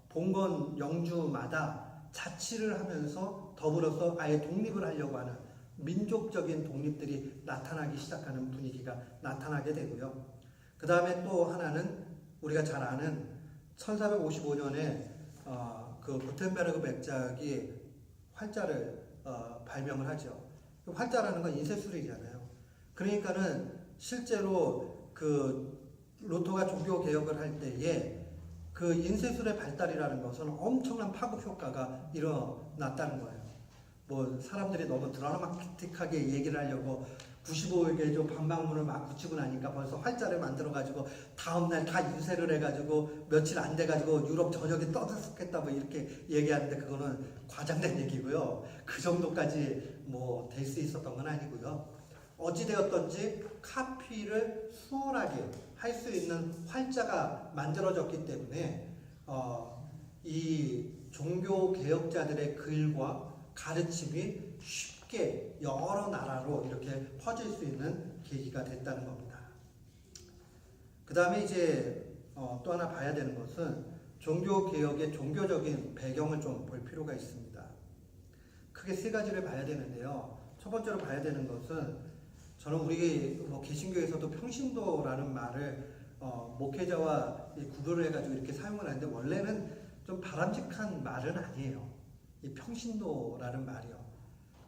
봉건 영주마다 자치를 하면서 더불어서 아예 독립을 하려고 하는 민족적인 독립들이 나타나기 시작하는 분위기가 나타나게 되고요. 그 다음에 또 하나는 우리가 잘 아는 1455년에 그 구텐베르그 백작이 활자를 발명을 하죠. 활자라는 건 인쇄술이잖아요. 그러니까는 실제로 그 루터가 종교 개혁을 할 때에 그 인쇄술의 발달이라는 것은 엄청난 파급 효과가 일어났다는 거예요. 뭐 사람들이 너무 드라마틱하게 얘기를 하려고 95개 좀 방방문을 막 붙이고 나니까 벌써 활자를 만들어가지고 다음날 다 인쇄를 해가지고 며칠 안 돼가지고 유럽 전역이 떠들썩했다 뭐 이렇게 얘기하는데 그거는 과장된 얘기고요. 그 정도까지 뭐 될 수 있었던 건 아니고요. 어찌되었던지 카피를 수월하게 할 수 있는 활자가 만들어졌기 때문에 이 종교 개혁자들의 글과 가르침이 쉽게 여러 나라로 이렇게 퍼질 수 있는 계기가 됐다는 겁니다. 그 다음에 이제 또 하나 봐야 되는 것은 종교 개혁의 종교적인 배경을 좀 볼 필요가 있습니다. 크게 세 가지를 봐야 되는데요. 첫 번째로 봐야 되는 것은 저는 우리 개신교에서도 평신도라는 말을 목회자와 구별을 해가지고 이렇게 사용을 하는데 원래는 좀 바람직한 말은 아니에요. 이 평신도라는 말이요.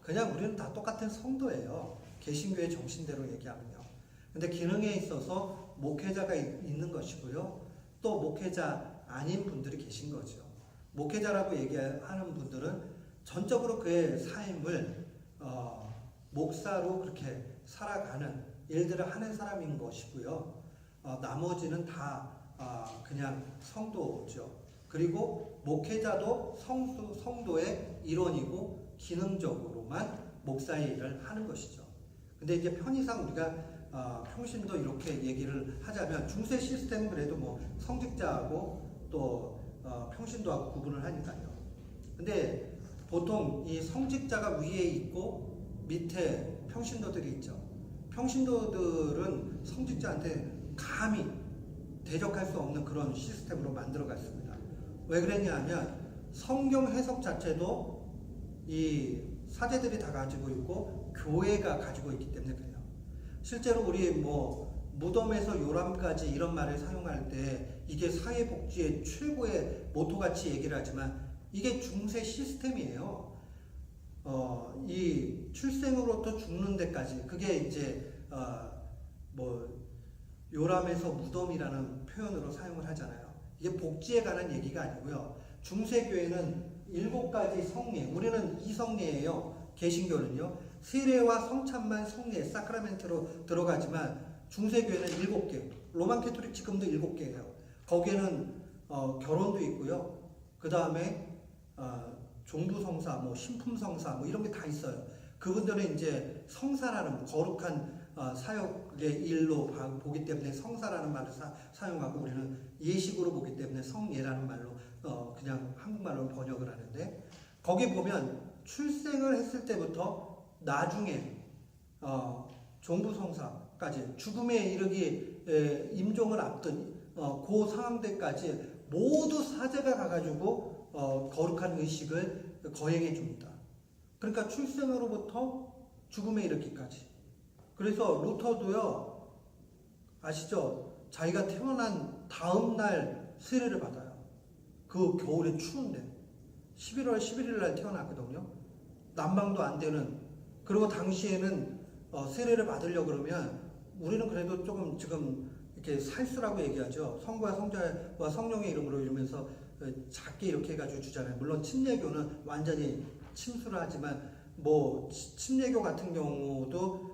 그냥 우리는 다 똑같은 성도예요. 개신교의 정신대로 얘기하면요. 근데 기능에 있어서 목회자가 있는 것이고요. 또 목회자 아닌 분들이 계신 거죠. 목회자라고 얘기하는 분들은 전적으로 그의 삶을 목사로 그렇게 살아가는 일들을 하는 사람인 것이고요. 나머지는 다 그냥 성도죠. 그리고 목회자도 성도의 일원이고 기능적으로만 목사의 일을 하는 것이죠. 근데 이제 편의상 우리가 평신도 이렇게 얘기를 하자면 중세 시스템은 그래도 뭐 성직자하고 또 평신도하고 구분을 하니까요. 근데 보통 이 성직자가 위에 있고 밑에 평신도들이 있죠. 평신도들은 성직자한테 감히 대적할 수 없는 그런 시스템으로 만들어갔습니다. 왜 그랬냐 하면 성경 해석 자체도 이 사제들이 다 가지고 있고 교회가 가지고 있기 때문에 그래요. 실제로 우리 무덤에서 요람까지 이런 말을 사용할 때 이게 사회복지의 최고의 모토같이 얘기를 하지만 이게 중세 시스템이에요. 이 출생으로부터 죽는 데까지 그게 이제 요람에서 무덤이라는 표현으로 사용을 하잖아요. 이게 복지에 관한 얘기가 아니고요. 중세교회는 7가지 성례, 우리는 2성례예요. 개신교는요. 세례와 성찬만 성례, 사크라멘트로 들어가지만 중세교회는 7개, 로만 캐토릭 지금도 7개예요. 거기에는 결혼도 있고요. 그 다음에 종부성사, 신품성사 이런 게 다 있어요. 그분들은 이제 성사라는 거룩한 사역의 일로 보기 때문에 성사라는 말을 사용하고 우리는 예식으로 보기 때문에 성예라는 말로 그냥 한국말로 번역을 하는데 거기 보면 출생을 했을 때부터 나중에 종부성사까지 죽음에 이르기 임종을 앞둔 그 상황들까지 모두 사제가 가가지고 거룩한 의식을 거행해 줍니다. 그러니까 출생으로부터 죽음에 이르기까지. 그래서 루터도요, 아시죠? 자기가 태어난 다음 날 세례를 받아요. 그 겨울에 추운데 11월 11일 날 태어났거든요. 난방도 안 되는. 그리고 당시에는 세례를 받으려고 그러면 우리는 그래도 조금 지금 이렇게 살수라고 얘기하죠. 성부와 성자와 성령의 이름으로 이러면서 작게 이렇게 해가지고 주잖아요. 물론 침례교는 완전히 침수를 하지만 침례교 같은 경우도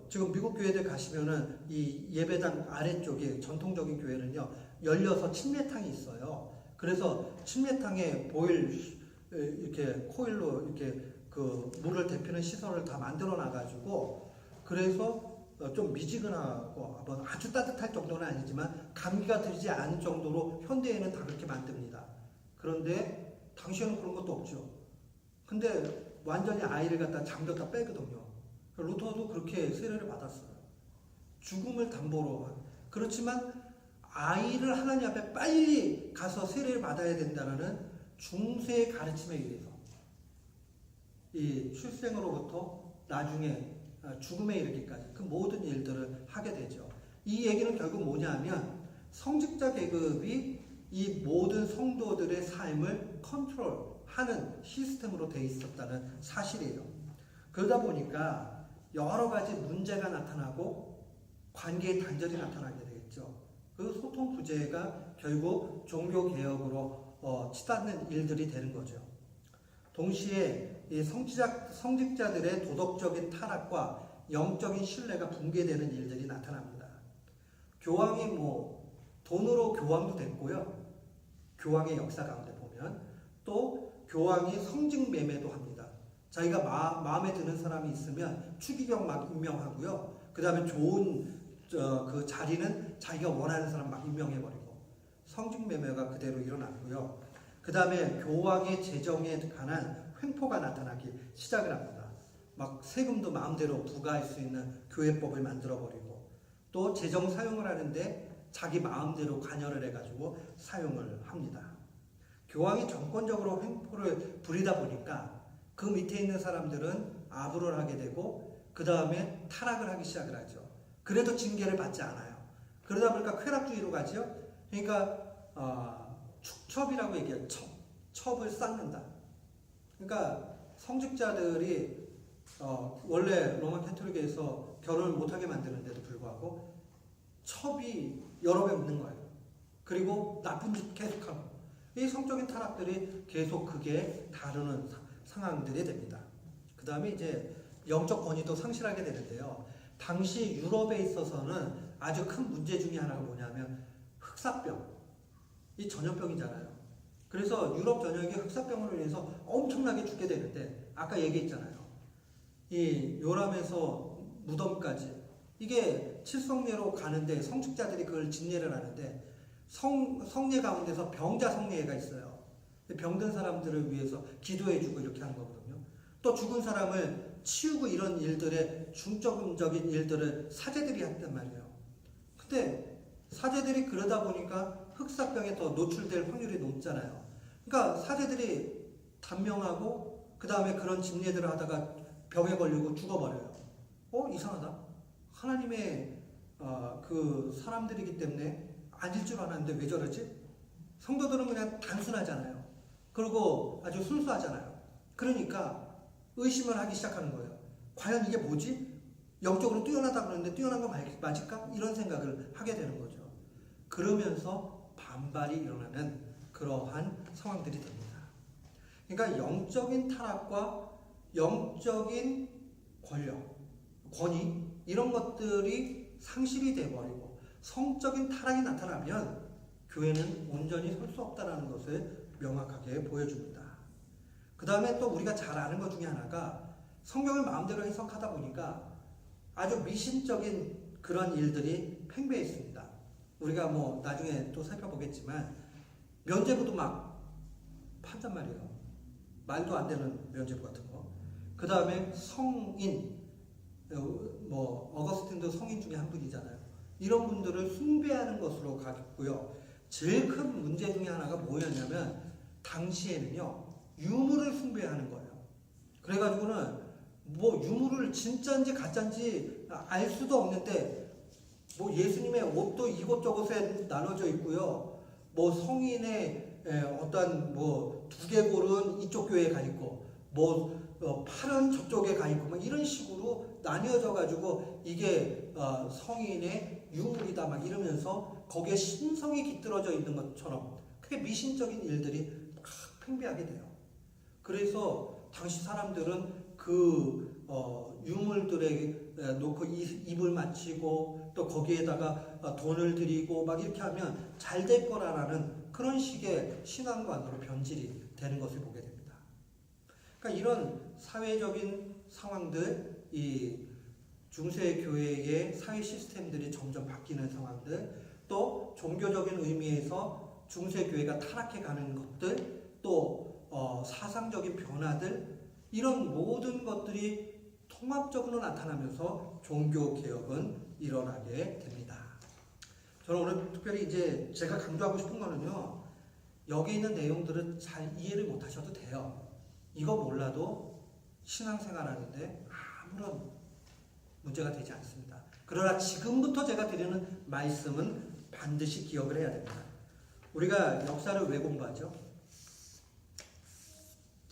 지금 미국 교회들 가시면은 이 예배당 아래쪽에 전통적인 교회는요 열려서 침례탕이 있어요. 그래서 침례탕에 보일 이렇게 코일로 이렇게 그 물을 데피는 시설을 다 만들어 놔가지고 그래서 좀 미지근하고 아주 따뜻할 정도는 아니지만 감기가 들지 않을 정도로 현대에는 다 그렇게 만듭니다. 그런데 당시에는 그런 것도 없죠. 근데 완전히 아이를 갖다 잠겼다 빼거든요. 루터도 그렇게 세례를 받았어요. 죽음을 담보로. 그렇지만 아이를 하나님 앞에 빨리 가서 세례를 받아야 된다는 중세의 가르침에 의해서 이 출생으로부터 나중에 죽음에 이르기까지 그 모든 일들을 하게 되죠. 이 얘기는 결국 뭐냐면 성직자 계급이 이 모든 성도들의 삶을 컨트롤하는 시스템으로 되어 있었다는 사실이에요. 그러다 보니까 여러 가지 문제가 나타나고 관계의 단절이 나타나게 되겠죠. 그 소통 부재가 결국 종교 개혁으로 치닫는 일들이 되는 거죠. 동시에 이 성직자들의 도덕적인 타락과 영적인 신뢰가 붕괴되는 일들이 나타납니다. 교황이 돈으로 교황도 됐고요. 교황의 역사 가운데 보면 또 교황이 성직 매매도 합니다. 자기가 마음에 드는 사람이 있으면 추기경 막 임명하고요. 그 다음에 좋은 그 자리는 자기가 원하는 사람 막 임명해버리고 성직매매가 그대로 일어났고요. 그 다음에 교황의 재정에 관한 횡포가 나타나기 시작을 합니다. 막 세금도 마음대로 부과할 수 있는 교회법을 만들어버리고 또 재정 사용을 하는데 자기 마음대로 관여를 해가지고 사용을 합니다. 교황이 정권적으로 횡포를 부리다 보니까 그 밑에 있는 사람들은 아부를 하게 되고 그 다음에 타락을 하기 시작을 하죠. 그래도 징계를 받지 않아요. 그러다 보니까 쾌락주의로 가죠. 그러니까 축첩이라고 얘기해요. 첩을 쌓는다. 그러니까 성직자들이 원래 로마 캐톨릭에서 결혼을 못하게 만드는데도 불구하고 첩이 여러 배 있는 거예요. 그리고 나쁜 짓 계속하고 이 성적인 타락들이 계속 크게 다루는 상황들이 됩니다. 그 다음에 이제 영적 권위도 상실하게 되는데요. 당시 유럽에 있어서는 아주 큰 문제 중에 하나가 뭐냐면 흑사병. 이 전염병이잖아요. 그래서 유럽 전역이 흑사병으로 인해서 엄청나게 죽게 되는데 아까 얘기했잖아요. 이 요람에서 무덤까지 이게 칠성례로 가는데 성직자들이 그걸 진례를 하는데 성례 가운데서 병자 성례가 있어요. 병든 사람들을 위해서 기도해주고 이렇게 하는 거거든요. 또 죽은 사람을 치우고 이런 일들에 중점적인 일들을 사제들이 했단 말이에요. 근데 사제들이 그러다 보니까 흑사병에 더 노출될 확률이 높잖아요. 그러니까 사제들이 단명하고 그 다음에 그런 진례들을 하다가 병에 걸리고 죽어버려요. 이상하다. 하나님의 그 사람들이기 때문에 아닐 줄 알았는데 왜 저러지? 성도들은 그냥 단순하잖아요. 그리고 아주 순수하잖아요. 그러니까 의심을 하기 시작하는 거예요. 과연 이게 뭐지? 영적으로 뛰어나다 그러는데 뛰어난 거 맞을까? 이런 생각을 하게 되는 거죠. 그러면서 반발이 일어나는 그러한 상황들이 됩니다. 그러니까 영적인 타락과 영적인 권위 이런 것들이 상실이 돼버리고 성적인 타락이 나타나면 교회는 온전히 설 수 없다는 것을 명확하게 보여줍니다. 그 다음에 또 우리가 잘 아는 것 중에 하나가 성경을 마음대로 해석하다 보니까 아주 미신적인 그런 일들이 팽배해 있습니다. 우리가 뭐 나중에 또 살펴보겠지만 면죄부도 막 판단 말이에요. 말도 안 되는 면죄부 같은 거. 그 다음에 성인, 뭐 어거스틴도 성인 중에 한 분이잖아요. 이런 분들을 숭배하는 것으로 가겠고요. 제일 큰 문제 중에 하나가 뭐였냐면 당시에는요 유물을 숭배하는 거예요. 그래가지고는 뭐 유물을 진짜인지 가짜인지 알 수도 없는데 뭐 예수님의 옷도 이곳저곳에 나눠져 있고요. 뭐 성인의 어떤 뭐 두개골은 이쪽 교회에 가 있고 뭐 팔은 저쪽에 가 있고 막 이런 식으로 나뉘어져 가지고 이게 성인의 유물이다 막 이러면서 거기에 신성이 깃들어져 있는 것처럼 그게 미신적인 일들이 막 팽배하게 돼요. 그래서 당시 사람들은 그 유물들에 놓고 입을 맞추고 또 거기에다가 돈을 들이고 막 이렇게 하면 잘 될 거라는 그런 식의 신앙관으로 변질이 되는 것을 보게 됩니다. 그러니까 이런 사회적인 상황들, 이 중세 교회의 사회 시스템들이 점점 바뀌는 상황들, 또 종교적인 의미에서 중세 교회가 타락해 가는 것들, 또 사상적인 변화들, 이런 모든 것들이 통합적으로 나타나면서 종교 개혁은 일어나게 됩니다. 저는 오늘 특별히 이제 제가 강조하고 싶은 거는요, 여기 있는 내용들을 잘 이해를 못 하셔도 돼요. 이거 몰라도 신앙생활하는데 아무런 문제가 되지 않습니다. 그러나 지금부터 제가 드리는 말씀은 반드시 기억을 해야 됩니다. 우리가 역사를 왜 공부하죠?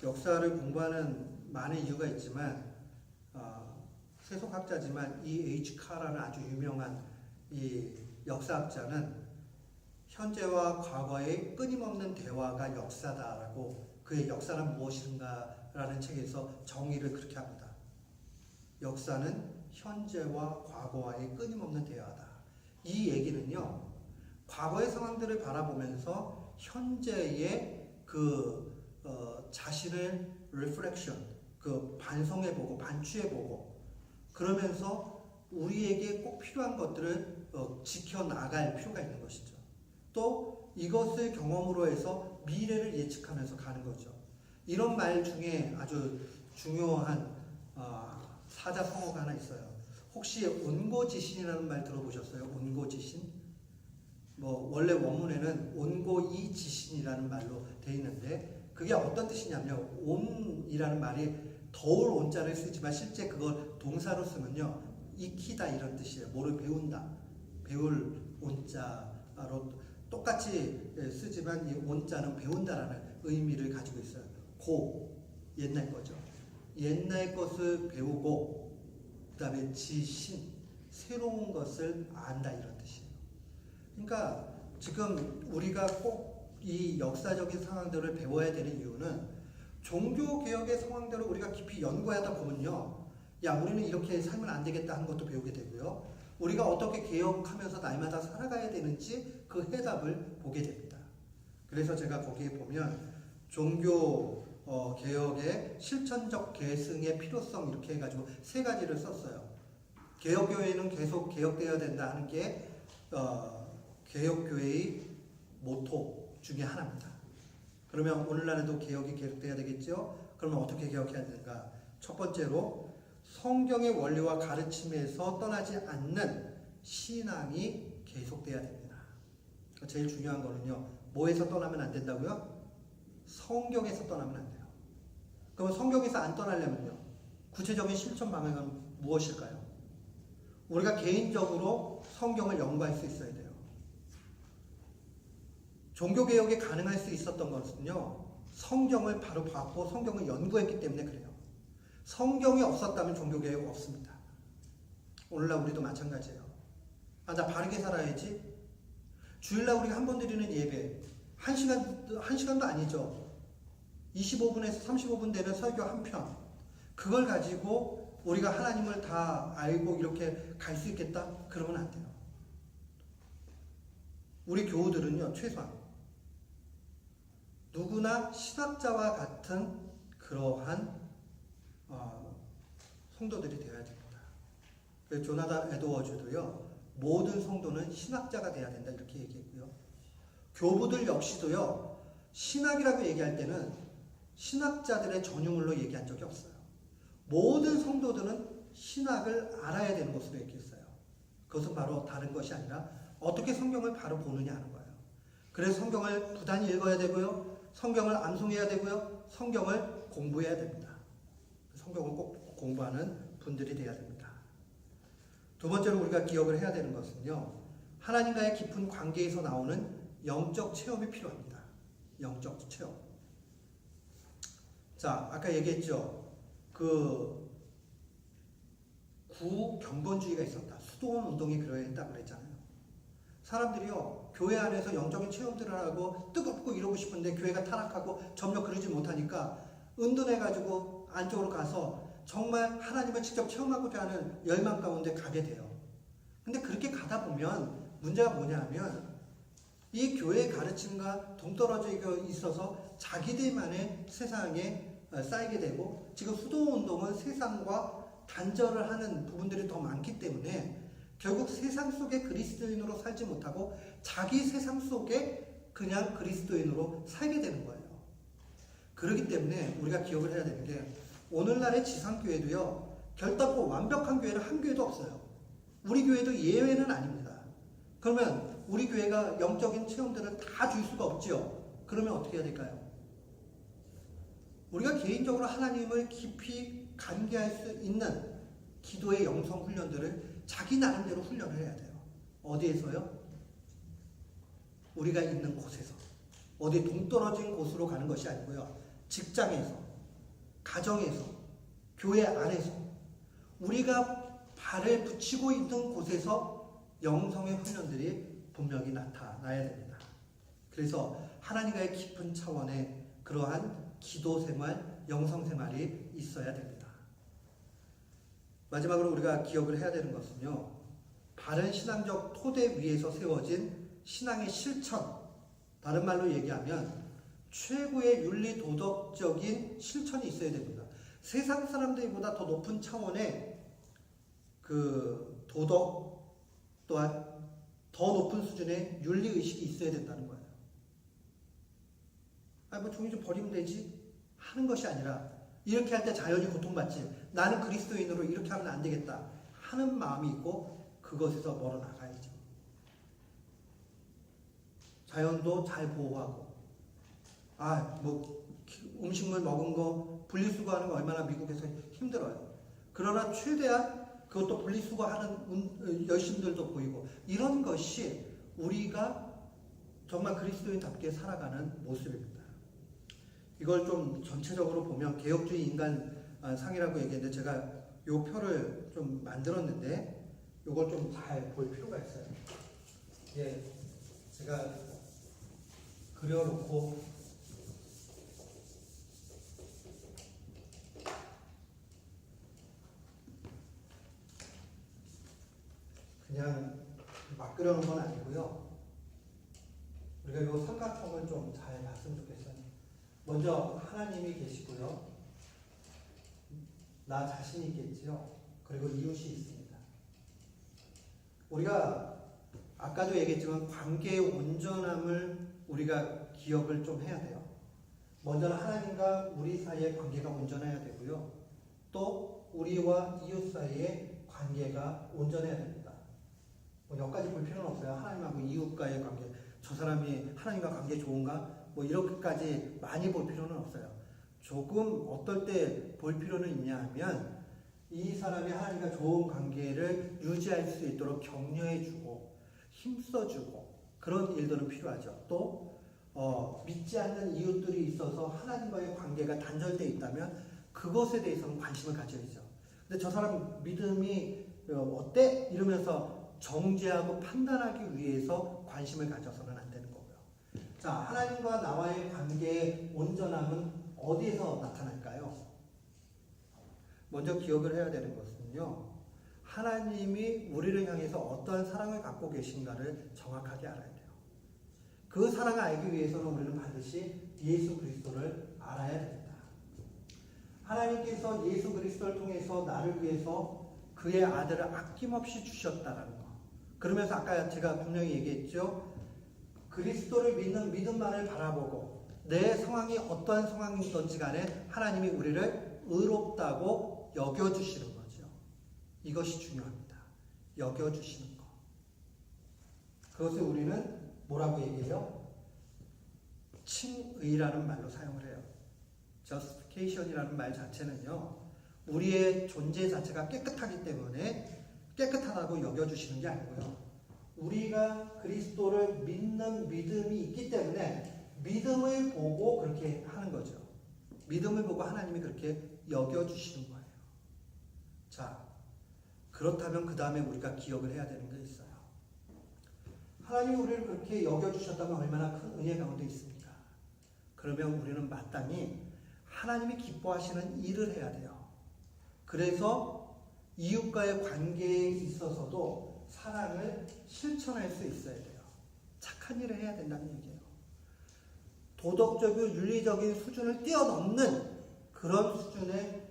역사를 공부하는 많은 이유가 있지만 세속학자지만 E.H. 카라는 아주 유명한 이 역사학자는 현재와 과거의 끊임없는 대화가 역사다라고 그의 역사는 무엇인가라는 책에서 정의를 그렇게 합니다. 역사는 현재와 과거와의 끊임없는 대화다. 이 얘기는요, 과거의 상황들을 바라보면서 현재의 그 자신을 리프렉션, 그 반성해보고 반추해보고 그러면서 우리에게 꼭 필요한 것들을 지켜나갈 필요가 있는 것이죠. 또 이것을 경험으로 해서 미래를 예측하면서 가는 거죠. 이런 말 중에 아주 중요한 사자성어가 하나 있어요. 혹시 온고지신이라는 말 들어보셨어요? 온고지신? 뭐 원래 원문에는 온고이지신이라는 말로 되어 있는데 그게 어떤 뜻이냐면요. 온이라는 말이 더울 온자를 쓰지만 실제 그걸 동사로 쓰면요. 익히다 이런 뜻이에요. 뭐를 배운다. 배울 온자로 똑같이 쓰지만 이 온자는 배운다라는 의미를 가지고 있어요. 고, 옛날 거죠. 옛날 것을 배우고 그 다음에 지신, 새로운 것을 안다 이런 뜻이에요. 그러니까 지금 우리가 꼭 이 역사적인 상황들을 배워야 되는 이유는 종교개혁의 상황들을 우리가 깊이 연구하다 보면요. 야, 우리는 이렇게 살면 안 되겠다 하는 것도 배우게 되고요. 우리가 어떻게 개혁하면서 날마다 살아가야 되는지 그 해답을 보게 됩니다. 그래서 제가 거기에 보면 종교 개혁의 실천적 계승의 필요성 이렇게 해가지고 세 가지를 썼어요. 개혁교회는 계속 개혁되어야 된다 하는 게 개혁교회의 모토 중에 하나입니다. 그러면 오늘날에도 개혁이 계속돼야 되겠죠? 그러면 어떻게 개혁해야 되는가? 첫 번째로 성경의 원리와 가르침에서 떠나지 않는 신앙이 계속돼야 됩니다. 제일 중요한 거는요. 뭐에서 떠나면 안 된다고요? 성경에서 떠나면 안 돼요. 그러면 성경에서 안 떠나려면요. 구체적인 실천 방향은 무엇일까요? 우리가 개인적으로 성경을 연구할 수 있어야 돼요. 종교개혁이 가능할 수 있었던 것은요. 성경을 바로 봤고 성경을 연구했기 때문에 그래요. 성경이 없었다면 종교개혁 없습니다. 오늘날 우리도 마찬가지예요. 나 바르게 살아야지. 주일날 우리가 한 번 드리는 예배 1시간도 아니죠. 25분에서 35분 되는 설교 한 편. 그걸 가지고 우리가 하나님을 다 알고 이렇게 갈 수 있겠다? 그러면 안 돼요. 우리 교우들은요, 최소한 누구나 신학자와 같은 그러한 성도들이 되어야 됩니다. 조나단 에드워즈도요, 모든 성도는 신학자가 되어야 된다 이렇게 얘기했고요. 교부들 역시도요, 신학이라고 얘기할 때는 신학자들의 전유물로 얘기한 적이 없어요. 모든 성도들은 신학을 알아야 되는 것으로 얘기했어요. 그것은 바로 다른 것이 아니라 어떻게 성경을 바로 보느냐 하는 거예요. 그래서 성경을 부단히 읽어야 되고요. 성경을 암송해야 되고요. 성경을 공부해야 됩니다. 성경을 꼭 공부하는 분들이 되어야 됩니다. 두 번째로 우리가 기억을 해야 되는 것은요. 하나님과의 깊은 관계에서 나오는 영적 체험이 필요합니다. 영적 체험. 자, 아까 얘기했죠. 구경건주의가 있었다. 수도원 운동이 그러했다 그랬잖아요. 사람들이요, 교회 안에서 영적인 체험들을 하고 뜨겁고 이러고 싶은데 교회가 타락하고 점점 그러지 못하니까 은둔해가지고 안쪽으로 가서 정말 하나님을 직접 체험하고자 하는 열망 가운데 가게 돼요. 근데 그렇게 가다 보면 문제가 뭐냐 하면 이 교회의 가르침과 동떨어져 있어서 자기들만의 세상에 쌓이게 되고 지금 수도운동은 세상과 단절을 하는 부분들이 더 많기 때문에 결국 세상 속에 그리스도인으로 살지 못하고 자기 세상 속에 그냥 그리스도인으로 살게 되는 거예요. 그렇기 때문에 우리가 기억을 해야 되는 게 오늘날의 지상교회도요. 결단코 완벽한 교회는 한 교회도 없어요. 우리 교회도 예외는 아닙니다. 그러면 우리 교회가 영적인 체험들을 다 줄 수가 없죠. 그러면 어떻게 해야 될까요? 우리가 개인적으로 하나님을 깊이 간계할 수 있는 기도의 영성 훈련들을 자기 나름대로 훈련을 해야 돼요. 어디에서요? 우리가 있는 곳에서. 어디 동떨어진 곳으로 가는 것이 아니고요. 직장에서, 가정에서, 교회 안에서 우리가 발을 붙이고 있는 곳에서 영성의 훈련들이 분명히 나타나야 됩니다. 그래서 하나님과의 깊은 차원의 그러한 기도 생활, 영성 생활이 있어야 됩니다. 마지막으로 우리가 기억을 해야 되는 것은요. 바른 신앙적 토대 위에서 세워진 신앙의 실천, 다른 말로 얘기하면 최고의 윤리 도덕적인 실천이 있어야 됩니다. 세상 사람들보다 더 높은 차원의 그 도덕 또한 더 높은 수준의 윤리 의식이 있어야 된다는 거예요. 아니 뭐 종이 좀 버리면 되지 하는 것이 아니라 이렇게 할 때 자연이 고통받지. 나는 그리스도인으로 이렇게 하면 안 되겠다 하는 마음이 있고 그것에서 멀어 나가야죠. 자연도 잘 보호하고 뭐 음식물 먹은 거 분리수거하는 거 얼마나 미국에서 힘들어요. 그러나 최대한 그것도 분리수거하는 열심들도 보이고 이런 것이 우리가 정말 그리스도인답게 살아가는 모습입니다. 이걸 좀 전체적으로 보면 개혁주의 인간 상이라고 얘기했는데 제가 요 표를 좀 만들었는데 요걸 좀 잘 볼 필요가 있어요. 예, 제가 그려놓고 그냥 막 그려놓은 건 아니고요. 우리가 이 삼각형을 좀 잘 봤으면 좋겠어요. 먼저 하나님이 계시고요. 나 자신이 있겠지요. 그리고 이웃이 있습니다. 우리가 아까도 얘기했지만 관계의 온전함을 우리가 기억을 좀 해야 돼요. 먼저는 하나님과 우리 사이의 관계가 온전해야 되고요. 또 우리와 이웃 사이의 관계가 온전해야 됩니다. 뭐 여기까지 볼 필요는 없어요. 하나님하고 이웃과의 관계. 저 사람이 하나님과 관계 좋은가? 뭐 이렇게까지 많이 볼 필요는 없어요. 조금 어떨 때 볼 필요는 있냐 하면 이 사람이 하나님과 좋은 관계를 유지할 수 있도록 격려해주고 힘써주고 그런 일들은 필요하죠. 또 믿지 않는 이웃들이 있어서 하나님과의 관계가 단절되어 있다면 그것에 대해서는 관심을 가져야죠. 근데 저 사람 믿음이 어때? 이러면서 정죄하고 판단하기 위해서 관심을 가져서는 안 되는 거고요. 자, 하나님과 나와의 관계의 온전함은 어디에서 나타날까요? 먼저 기억을 해야 되는 것은요. 하나님이 우리를 향해서 어떠한 사랑을 갖고 계신가를 정확하게 알아야 돼요. 그 사랑을 알기 위해서는 우리는 반드시 예수 그리스도를 알아야 됩니다. 하나님께서 예수 그리스도를 통해서 나를 위해서 그의 아들을 아낌없이 주셨다라는 거. 그러면서 아까 제가 분명히 얘기했죠. 그리스도를 믿는 믿음만을 바라보고 내 상황이 어떠한 상황이든지 간에 하나님이 우리를 의롭다고 여겨주시는 거죠. 이것이 중요합니다. 여겨주시는 거. 그것을 우리는 뭐라고 얘기해요? 칭의라는 말로 사용을 해요. justification이라는 말 자체는요. 우리의 존재 자체가 깨끗하기 때문에 깨끗하다고 여겨주시는 게 아니고요. 우리가 그리스도를 믿는 믿음이 있기 때문에 믿음을 보고 그렇게 하는 거죠. 믿음을 보고 하나님이 그렇게 여겨주시는 거예요. 자, 그렇다면 그 다음에 우리가 기억을 해야 되는 게 있어요. 하나님이 우리를 그렇게 여겨주셨다면 얼마나 큰 은혜 가운데 있습니까? 그러면 우리는 마땅히 하나님이 기뻐하시는 일을 해야 돼요. 그래서 이웃과의 관계에 있어서도 사랑을 실천할 수 있어야 돼요. 착한 일을 해야 된다는 얘기예요. 도덕적이고 윤리적인 수준을 뛰어넘는 그런 수준의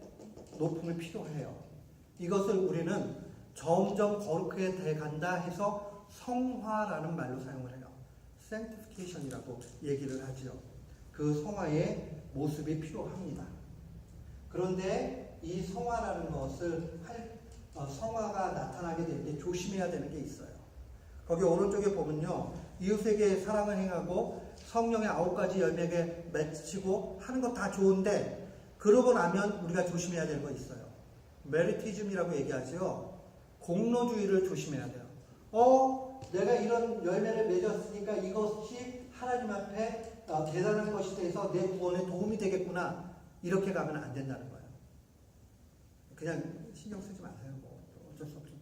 높음이 필요해요. 이것을 우리는 점점 거룩하게 돼간다 해서 성화라는 말로 사용을 해요. sanctification이라고 얘기를 하죠. 그 성화의 모습이 필요합니다. 그런데 이 성화라는 것을 성화가 나타나게 될 때 조심해야 되는 게 있어요. 거기 오른쪽에 보면요. 이웃에게 사랑을 행하고 성령의 9가지 열매에 맺히고 하는 거 다 좋은데 그러고 나면 우리가 조심해야 될 거 있어요. 메리티즘이라고 얘기하죠. 공로주의를 조심해야 돼요. 내가 이런 열매를 맺었으니까 이것이 하나님 앞에 대단한 것이 돼서 내 구원에 도움이 되겠구나. 이렇게 가면 안 된다는 거예요. 그냥 신경 쓰지 마세요. 뭐 어쩔 수 없죠.